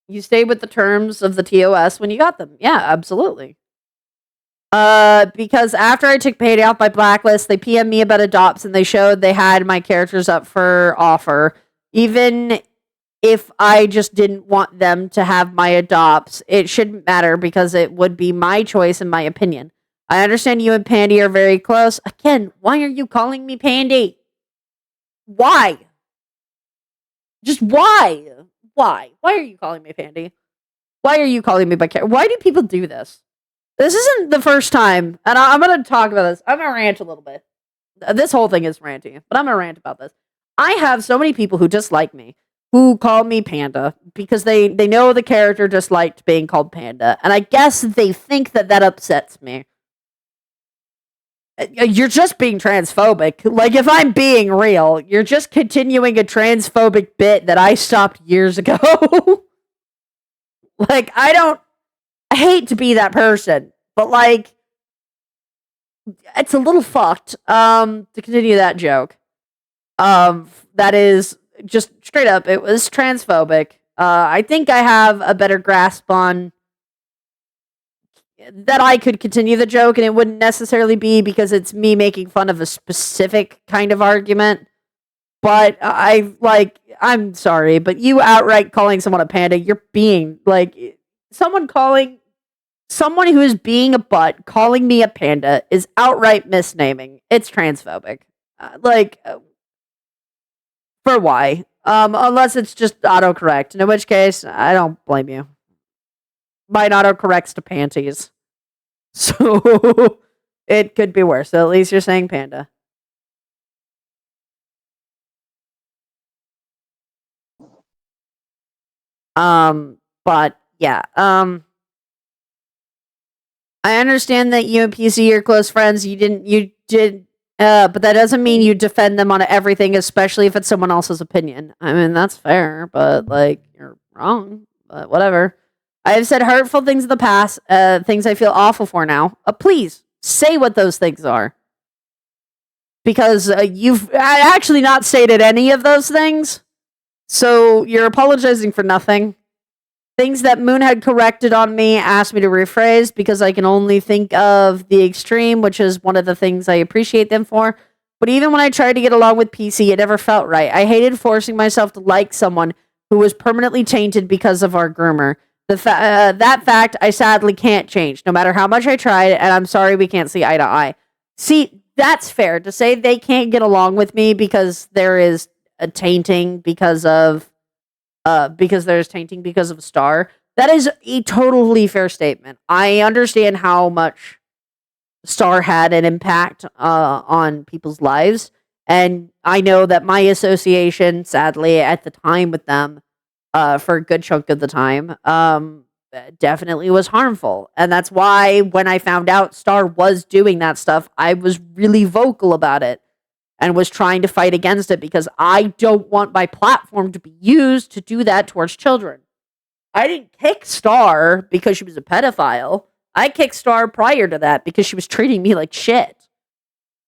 You stayed with the terms of the TOS when you got them. Yeah, absolutely. Because after I took Payday off my blacklist, they PM'd me about adopts and they showed they had my characters up for offer. Even if I just didn't want them to have my adopts, it shouldn't matter because it would be my choice in my opinion. I understand you and Pandy are very close. Again, why are you calling me Pandy? Why? Just why? Why? Why are you calling me Pandy? Why are you calling me by character? Why do people do this? This isn't the first time, and I'm going to talk about this. I'm going to rant a little bit. This whole thing is ranting, but I'm going to rant about this. I have so many people who dislike me, who call me Panda, because they know the character disliked being called Panda, and I guess they think that upsets me. You're just being transphobic. Like, if I'm being real, you're just continuing a transphobic bit that I stopped years ago. Like, I hate to be that person, but, like, it's a little fucked, to continue that joke. That is just straight up, it was transphobic. I think I have a better grasp on that I could continue the joke, and it wouldn't necessarily be because it's me making fun of a specific kind of argument. But I'm sorry, but you outright calling someone a panda, you're being like someone who is being a butt calling me a panda is outright misnaming. It's transphobic. For why? Unless it's just autocorrect, in which case I don't blame you. Mine autocorrects to panties. So it could be worse. So at least you're saying panda. But yeah. I understand that you and PC are close friends. You did, but that doesn't mean you defend them on everything, especially if it's someone else's opinion. I mean, that's fair, but you're wrong. But whatever. I have said hurtful things in the past, things I feel awful for now. Please say what those things are, because you've actually not stated any of those things, so you're apologizing for nothing. Things that Moon had corrected on me, asked me to rephrase because I can only think of the extreme, which is one of the things I appreciate them for. But even when I tried to get along with PC, it never felt right. I hated forcing myself to like someone who was permanently tainted because of our groomer. That fact I sadly can't change, no matter how much I tried, and I'm sorry we can't see eye to eye. See, that's fair to say they can't get along with me because there is a tainting because there's tainting because of a star. That is a totally fair statement. I understand how much Star had an impact on people's lives, and I know that my association, sadly, at the time with them, for a good chunk of the time, definitely was harmful. And that's why when I found out Star was doing that stuff, I was really vocal about it and was trying to fight against it because I don't want my platform to be used to do that towards children. I didn't kick Star because she was a pedophile. I kicked Star prior to that because she was treating me like shit.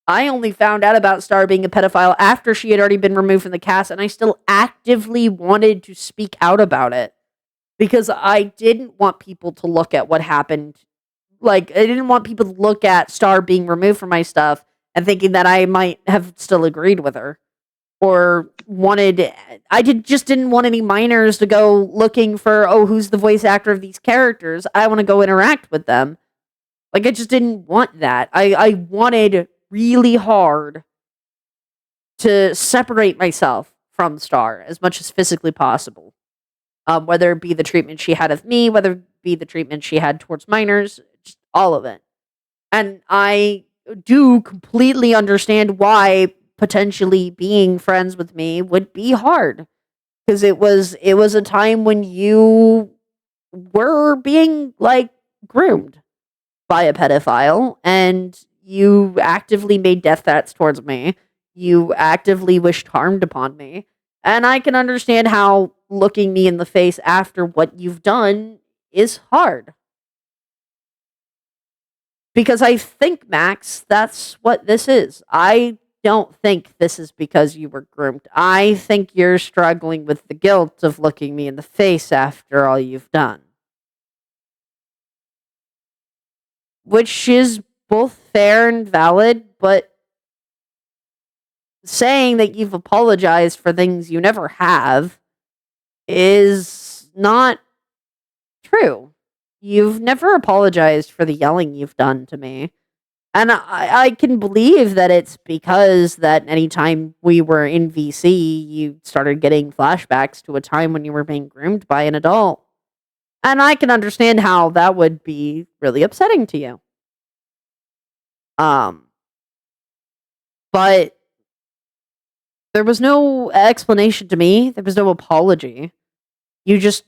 I only found out about Star being a pedophile after she had already been removed from the cast, and I still actively wanted to speak out about it because I didn't want people to look at what happened. I didn't want people to look at Star being removed from my stuff and thinking that I might have still agreed with her or just didn't want any minors to go looking for, who's the voice actor of these characters? I want to go interact with them. I just didn't want that. I wanted really hard to separate myself from Star as much as physically possible. Whether it be the treatment she had of me, whether it be the treatment she had towards minors, just all of it. And I do completely understand why potentially being friends with me would be hard, because it was a time when you were being groomed by a pedophile, and you actively made death threats towards me. You actively wished harm upon me, and I can understand how looking me in the face after what you've done is hard. Because I think, Max, that's what this is. I don't think this is because you were groomed. I think you're struggling with the guilt of looking me in the face after all you've done. Which is both fair and valid, but saying that you've apologized for things you never have is not true. You've never apologized for the yelling you've done to me. And I can believe that it's because that anytime we were in VC, you started getting flashbacks to a time when you were being groomed by an adult. And I can understand how that would be really upsetting to you. But there was no explanation to me. There was no apology. You just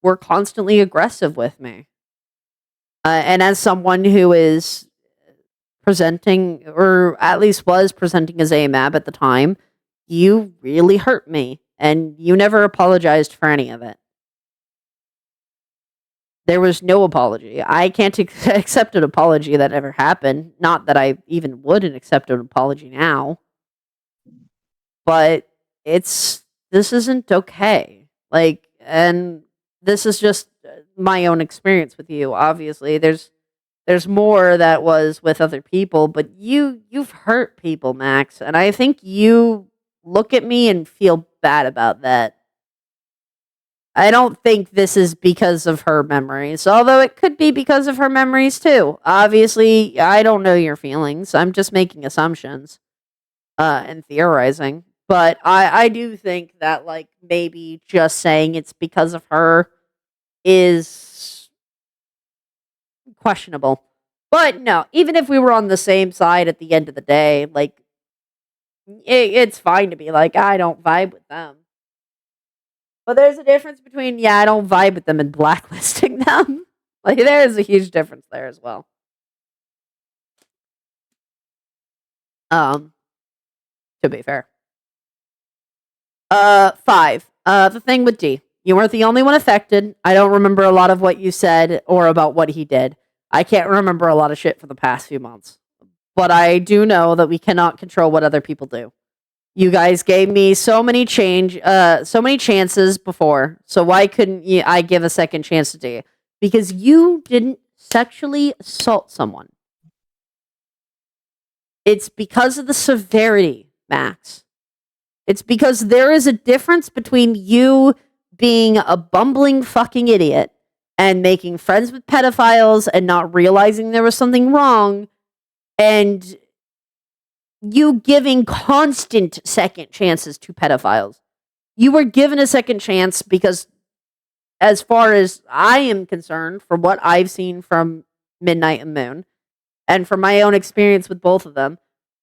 were constantly aggressive with me. And as someone who is presenting, or at least was presenting as AMAB at the time, you really hurt me, and you never apologized for any of it. There was no apology. I can't accept an apology that ever happened. Not that I even wouldn't accept an apology now. But this isn't okay. and this is just my own experience with you. Obviously, there's more that was with other people, but you've hurt people, Max, and I think you look at me and feel bad about that. I don't think this is because of her memories, although it could be because of her memories too. Obviously, I don't know your feelings. I'm just making assumptions and theorizing. But I do think that, like, maybe just saying it's because of her is questionable. But no, even if we were on the same side at the end of the day, like, it's fine to be like, I don't vibe with them. But there's a difference between, yeah, I don't vibe with them and blacklisting them. Like, there is a huge difference there as well. To be fair. 5. The thing with D. You weren't the only one affected. I don't remember a lot of what you said or about what he did. I can't remember a lot of shit for the past few months. But I do know that we cannot control what other people do. You guys gave me so many chances before. So why couldn't I give a second chance to D? Because you didn't sexually assault someone. It's because of the severity, Max. It's because there is a difference between you being a bumbling fucking idiot and making friends with pedophiles and not realizing there was something wrong, and you giving constant second chances to pedophiles. You were given a second chance because, as far as I am concerned, from what I've seen from Midnight and Moon, and from my own experience with both of them,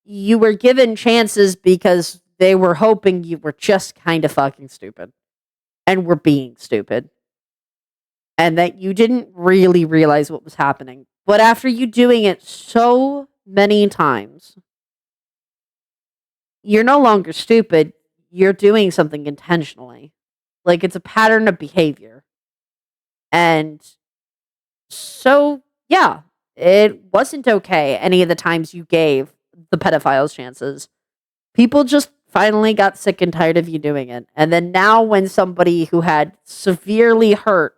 you were given chances because they were hoping you were just kind of fucking stupid and were being stupid, and that you didn't really realize what was happening. But after you doing it so many times, you're no longer stupid. You're doing something intentionally. Like, it's a pattern of behavior. And so, yeah, it wasn't okay any of the times you gave the pedophiles chances. People just finally got sick and tired of you doing it. And then now, when somebody who had severely hurt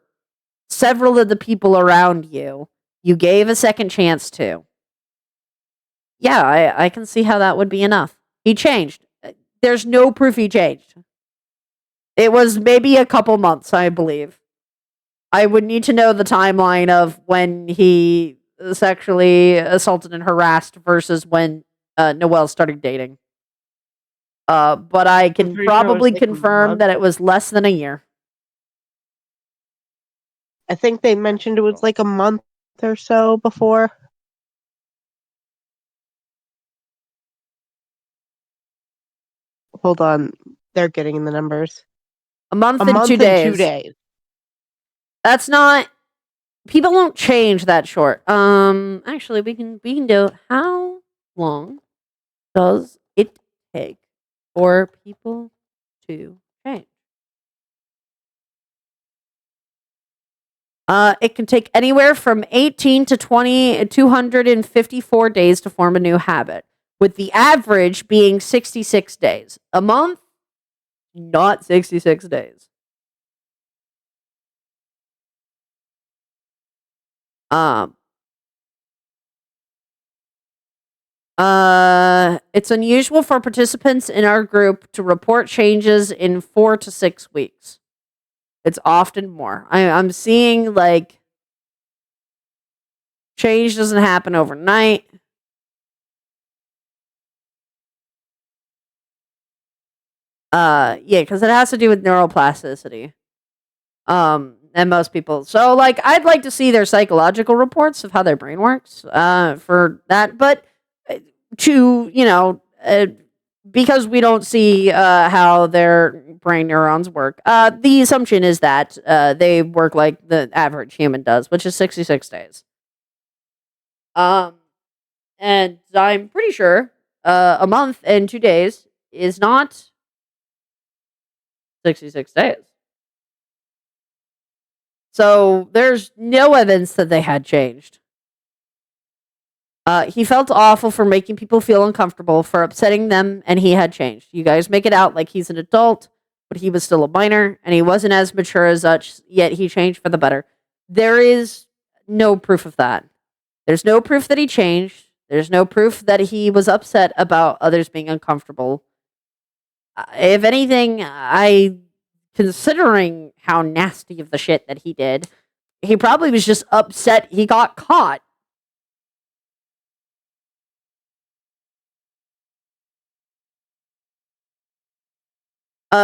several of the people around you, you gave a second chance to. Yeah, I can see how that would be enough. He changed. There's no proof he changed. It was maybe a couple months, I believe. I would need to know the timeline of when he sexually assaulted and harassed versus when Noelle started dating. But I can pretty sure it was probably like a confirm month. that it was less than a year. I think they mentioned it was like a month or so before. Hold on. They're getting the numbers. A month A and month 2 and days. 2 days. That's not. People don't change that short. Actually, we can do it. How long does it take for people to change? It can take anywhere from 18 to 254 days to form a new habit, with the average being 66 days. A month, not 66 days. It's unusual for participants in our group to report changes in 4 to 6 weeks. It's often more. I'm seeing, like, change doesn't happen overnight. Yeah, because it has to do with neuroplasticity. And most people. So, like, I'd like to see their psychological reports of how their brain works. For that, but because we don't see how their brain neurons work. The assumption is that they work like the average human does, which is 66 days. And I'm pretty sure a month and 2 days is not 66 days. So there's no evidence that they had changed. He felt awful for making people feel uncomfortable, for upsetting them, and he had changed. You guys make it out like he's an adult. but he was still a minor, and he wasn't as mature as such, yet he changed for the better. There is no proof of that. There's no proof that he changed. There's no proof that he was upset about others being uncomfortable. If anything, considering how nasty of the shit that he did, he probably was just upset he got caught.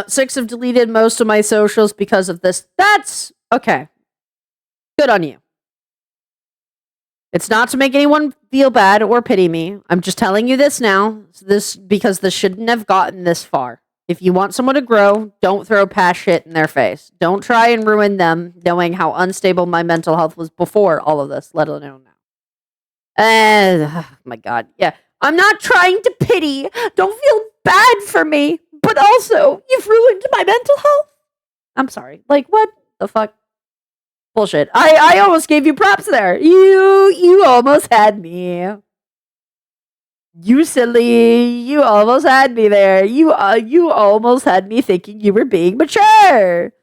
Six have deleted most of my socials because of this. That's okay. Good on you. It's not to make anyone feel bad or pity me. I'm just telling you this now. Because this shouldn't have gotten this far. If you want someone to grow, don't throw past shit in their face. Don't try and ruin them, knowing how unstable my mental health was before all of this, let alone now. And oh my God, yeah. I'm not trying to pity. Don't feel bad for me. But also, you've ruined my mental health. I'm sorry. Like, what the fuck? Bullshit. I almost gave you props there. You almost had me. You silly. You almost had me there. You almost had me thinking you were being mature.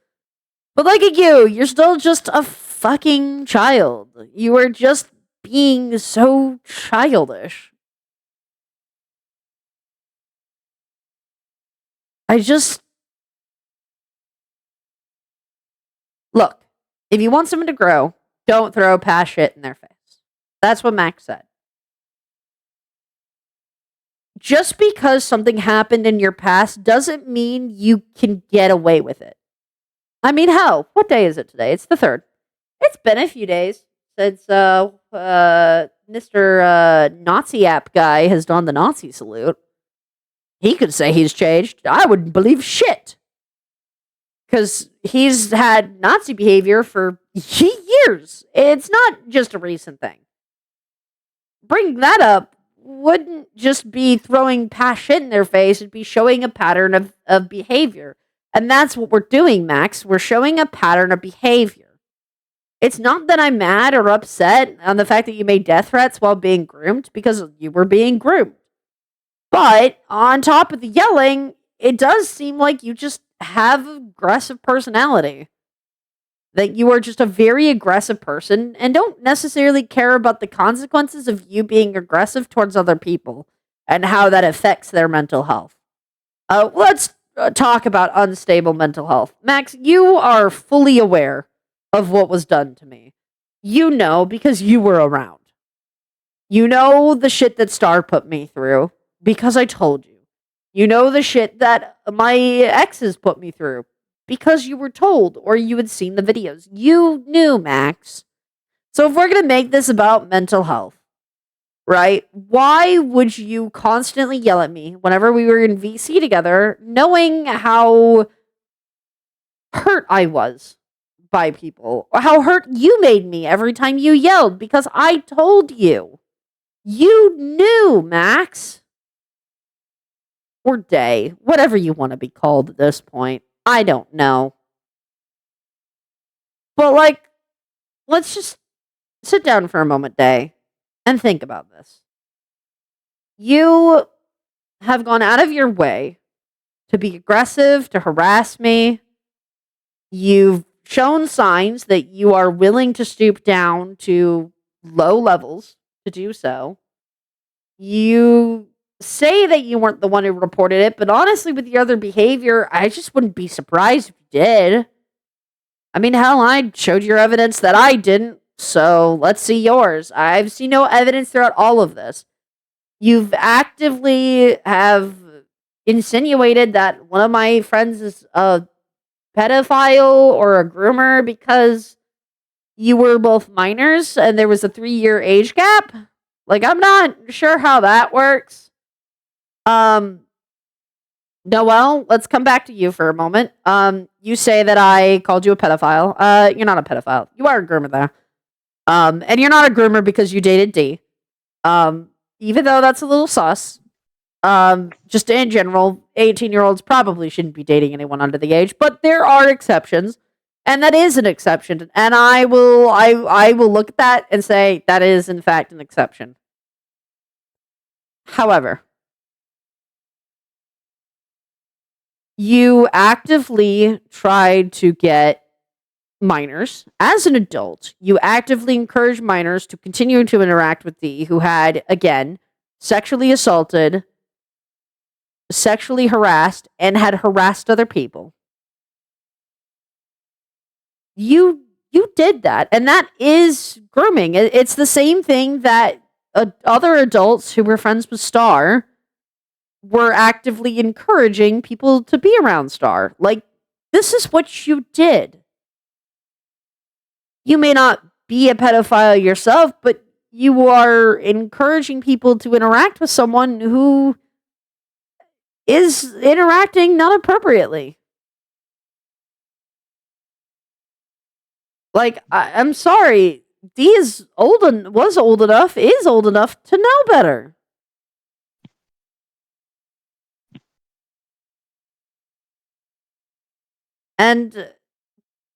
But look at you. You're still just a fucking child. You are just being so childish. Look, if you want someone to grow, don't throw past shit in their face. That's what Max said. Just because something happened in your past doesn't mean you can get away with it. I mean, hell, what day is it today? It's the 3rd. It's been a few days since Mr. Nazi app guy has done the Nazi salute. He could say he's changed. I wouldn't believe shit. Because he's had Nazi behavior for years. It's not just a recent thing. Bring that up wouldn't just be throwing past shit in their face. It'd be showing a pattern of behavior. And that's what we're doing, Max. We're showing a pattern of behavior. It's not that I'm mad or upset on the fact that you made death threats while being groomed, because you were being groomed. But on top of the yelling, it does seem like you just have aggressive personality. That you are just a very aggressive person and don't necessarily care about the consequences of you being aggressive towards other people and how that affects their mental health. Let's talk about unstable mental health. Max, you are fully aware of what was done to me. You know because you were around. You know the shit that Star put me through because I told you. You know the shit that my exes put me through because you were told or you had seen the videos. You knew, Max. So if we're going to make this about mental health, right? Why would you constantly yell at me whenever we were in VC together, knowing how hurt I was by people, or how hurt you made me every time you yelled because I told you. You knew, Max. Or Day, whatever you want to be called at this point. I don't know. But, like, let's just sit down for a moment, Day, and think about this. You have gone out of your way to be aggressive, to harass me. You've shown signs that you are willing to stoop down to low levels to do so. You say that you weren't the one who reported it, but honestly, with your other behavior, I just wouldn't be surprised if you did. I mean, hell, I showed your evidence that I didn't, so let's see yours. I've seen no evidence throughout all of this. You've actively have insinuated that one of my friends is a pedophile or a groomer because you were both minors and there was a 3-year age gap. Like, I'm not sure how that works. Noelle, let's come back to you for a moment. You say that I called you a pedophile. You're not a pedophile. You are a groomer, though. And you're not a groomer because you dated D. Even though that's a little sus. Just in general, 18-year-olds probably shouldn't be dating anyone under the age, but there are exceptions. And that is an exception. And I will look at that and say that is, in fact, an exception. However, You actively tried to get minors. As an adult, you actively encouraged minors to continue to interact with thee who had, again, sexually assaulted, sexually harassed, and had harassed other people. You did that, and that is grooming. It's the same thing that other adults who were friends with Star were actively encouraging people to be around Star. Like, this is what you did. You may not be a pedophile yourself, but you are encouraging people to interact with someone who is interacting not appropriately. Like, I'm sorry. Dee is was old enough to know better. And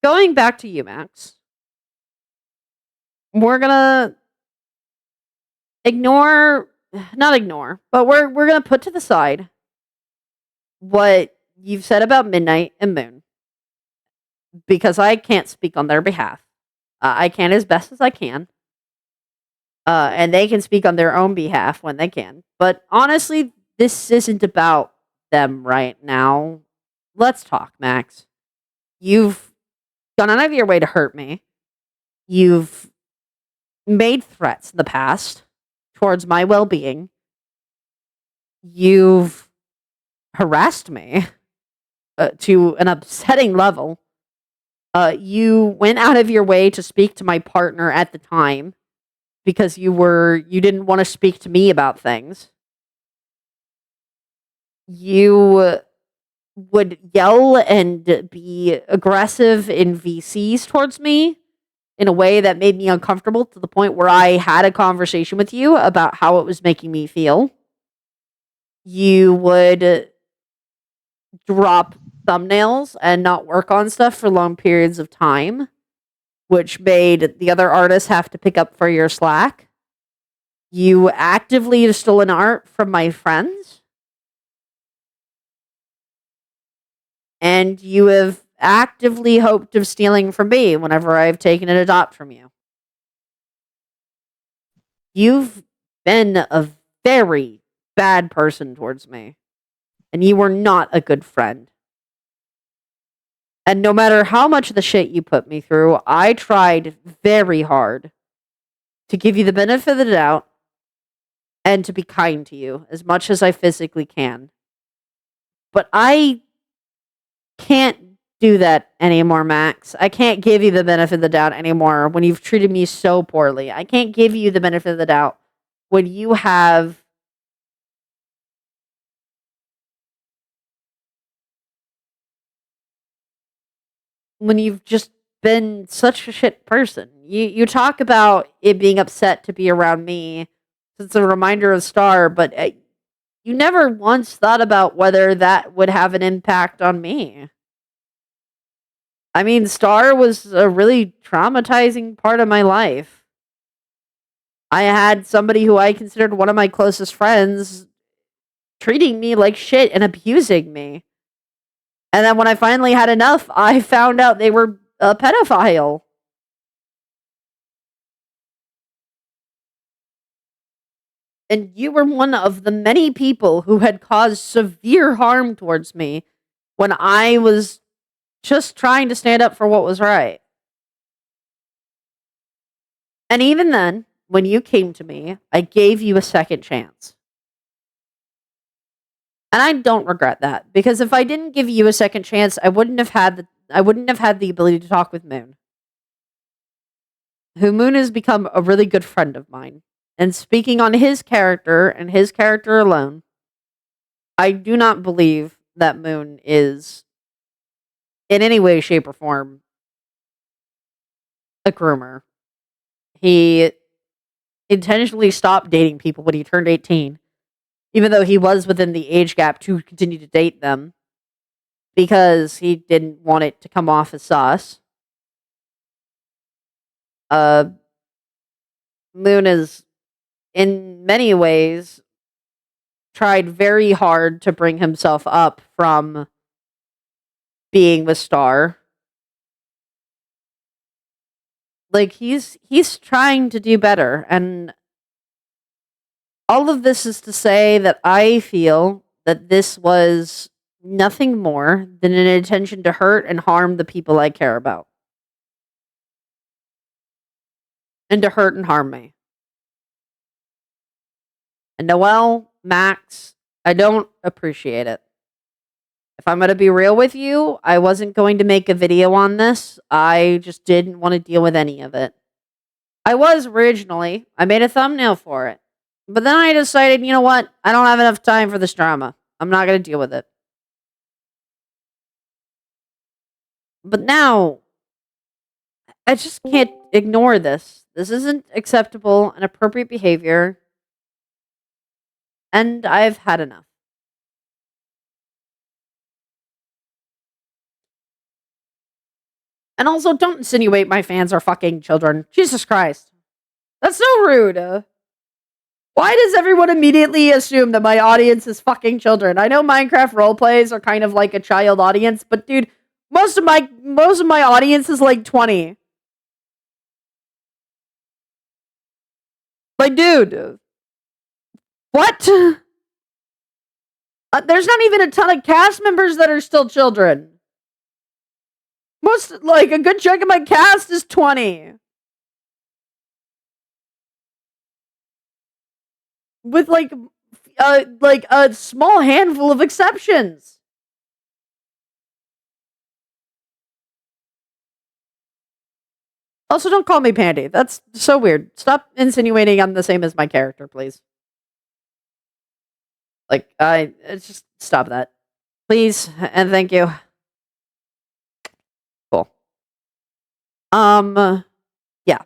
going back to you, Max, we're gonna not ignore, but we're gonna put to the side what you've said about Midnight and Moon, because I can't speak on their behalf. I can as best as I can. And they can speak on their own behalf when they can. But honestly, this isn't about them right now. Let's talk, Max. You've gone out of your way to hurt me. You've made threats in the past towards my well-being. You've harassed me to an upsetting level. You went out of your way to speak to my partner at the time because you didn't want to speak to me about things. You would yell and be aggressive in VCs towards me in a way that made me uncomfortable, to the point where I had a conversation with you about how it was making me feel. You would drop thumbnails and not work on stuff for long periods of time, which made the other artists have to pick up for your slack. You actively have stolen art from my friends. And you have actively hoped of stealing from me whenever I've taken an adopt from you. You've been a very bad person towards me. And you were not a good friend. And no matter how much of the shit you put me through, I tried very hard to give you the benefit of the doubt and to be kind to you as much as I physically can. But I can't do that anymore, Max. I can't give you the benefit of the doubt anymore when you've treated me so poorly. I can't give you the benefit of the doubt when you have when you've just been such a shit person. You talk about it being upset to be around me. It's a reminder of Star, but you never once thought about whether that would have an impact on me. I mean, Star was a really traumatizing part of my life. I had somebody who I considered one of my closest friends treating me like shit and abusing me. And then when I finally had enough, I found out they were a pedophile. And you were one of the many people who had caused severe harm towards me when I was just trying to stand up for what was right. And even then, when you came to me, I gave you a second chance. And I don't regret that, because if I didn't give you a second chance, I wouldn't have had the ability to talk with Moon. Moon has become a really good friend of mine. And speaking on his character and his character alone, I do not believe that Moon is in any way, shape, or form a groomer. He intentionally stopped dating people when he turned 18, even though he was within the age gap to continue to date them, because he didn't want it to come off as sus. Moon is, in many ways, tried very hard to bring himself up from being with Star. Like, he's trying to do better, and all of this is to say that I feel that this was nothing more than an intention to hurt and harm the people I care about. And to hurt and harm me. And Noelle, Max, I don't appreciate it. If I'm going to be real with you, I wasn't going to make a video on this. I just didn't want to deal with any of it. I was originally. I made a thumbnail for it. But then I decided, you know what? I don't have enough time for this drama. I'm not going to deal with it. But now, I just can't ignore this. This isn't acceptable and appropriate behavior. And I've had enough. And also, don't insinuate my fans are fucking children. Jesus Christ. That's so rude. Why does everyone immediately assume that my audience is fucking children? I know Minecraft roleplays are kind of like a child audience, but dude, most of my audience is like 20. Like, dude. What? There's not even a ton of cast members that are still children. Like, a good chunk of my cast is 20. With, like a small handful of exceptions. Also, don't call me Pandy. That's so weird. Stop insinuating I'm the same as my character, please. Like, just stop that. Please, and thank you. Cool. Yeah.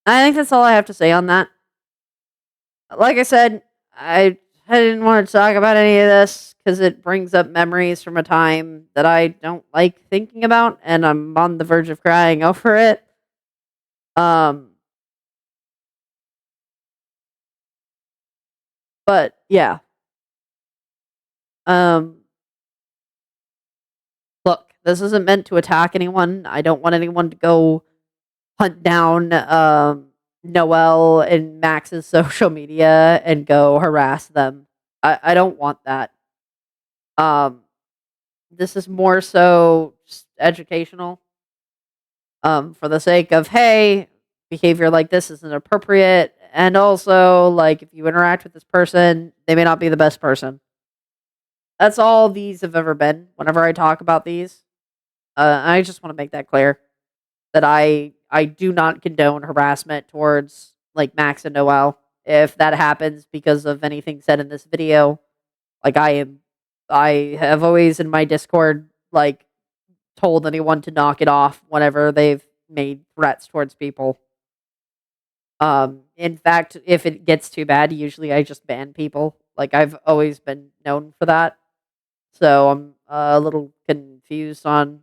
I think that's all I have to say on that. Like I said, I didn't want to talk about any of this because it brings up memories from a time that I don't like thinking about, and I'm on the verge of crying over it. But yeah. Look, this isn't meant to attack anyone. I don't want anyone to go hunt down Noelle and Max's social media and go harass them. I don't want that. This is more so just educational. For the sake of, hey, behavior like this isn't appropriate. And also, like, if you interact with this person, they may not be the best person. That's all these have ever been whenever I talk about these. I just want to make that clear. That I do not condone harassment towards, like, Max and Noelle. If that happens because of anything said in this video, like, I have always in my Discord, like, told anyone to knock it off whenever they've made threats towards people. In fact, if it gets too bad, usually I just ban people. Like, I've always been known for that. So I'm a little confused on,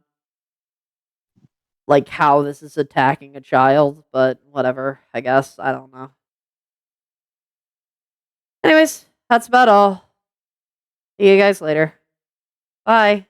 like, how this is attacking a child, but whatever, I guess. I don't know. Anyways, that's about all. See you guys later. Bye.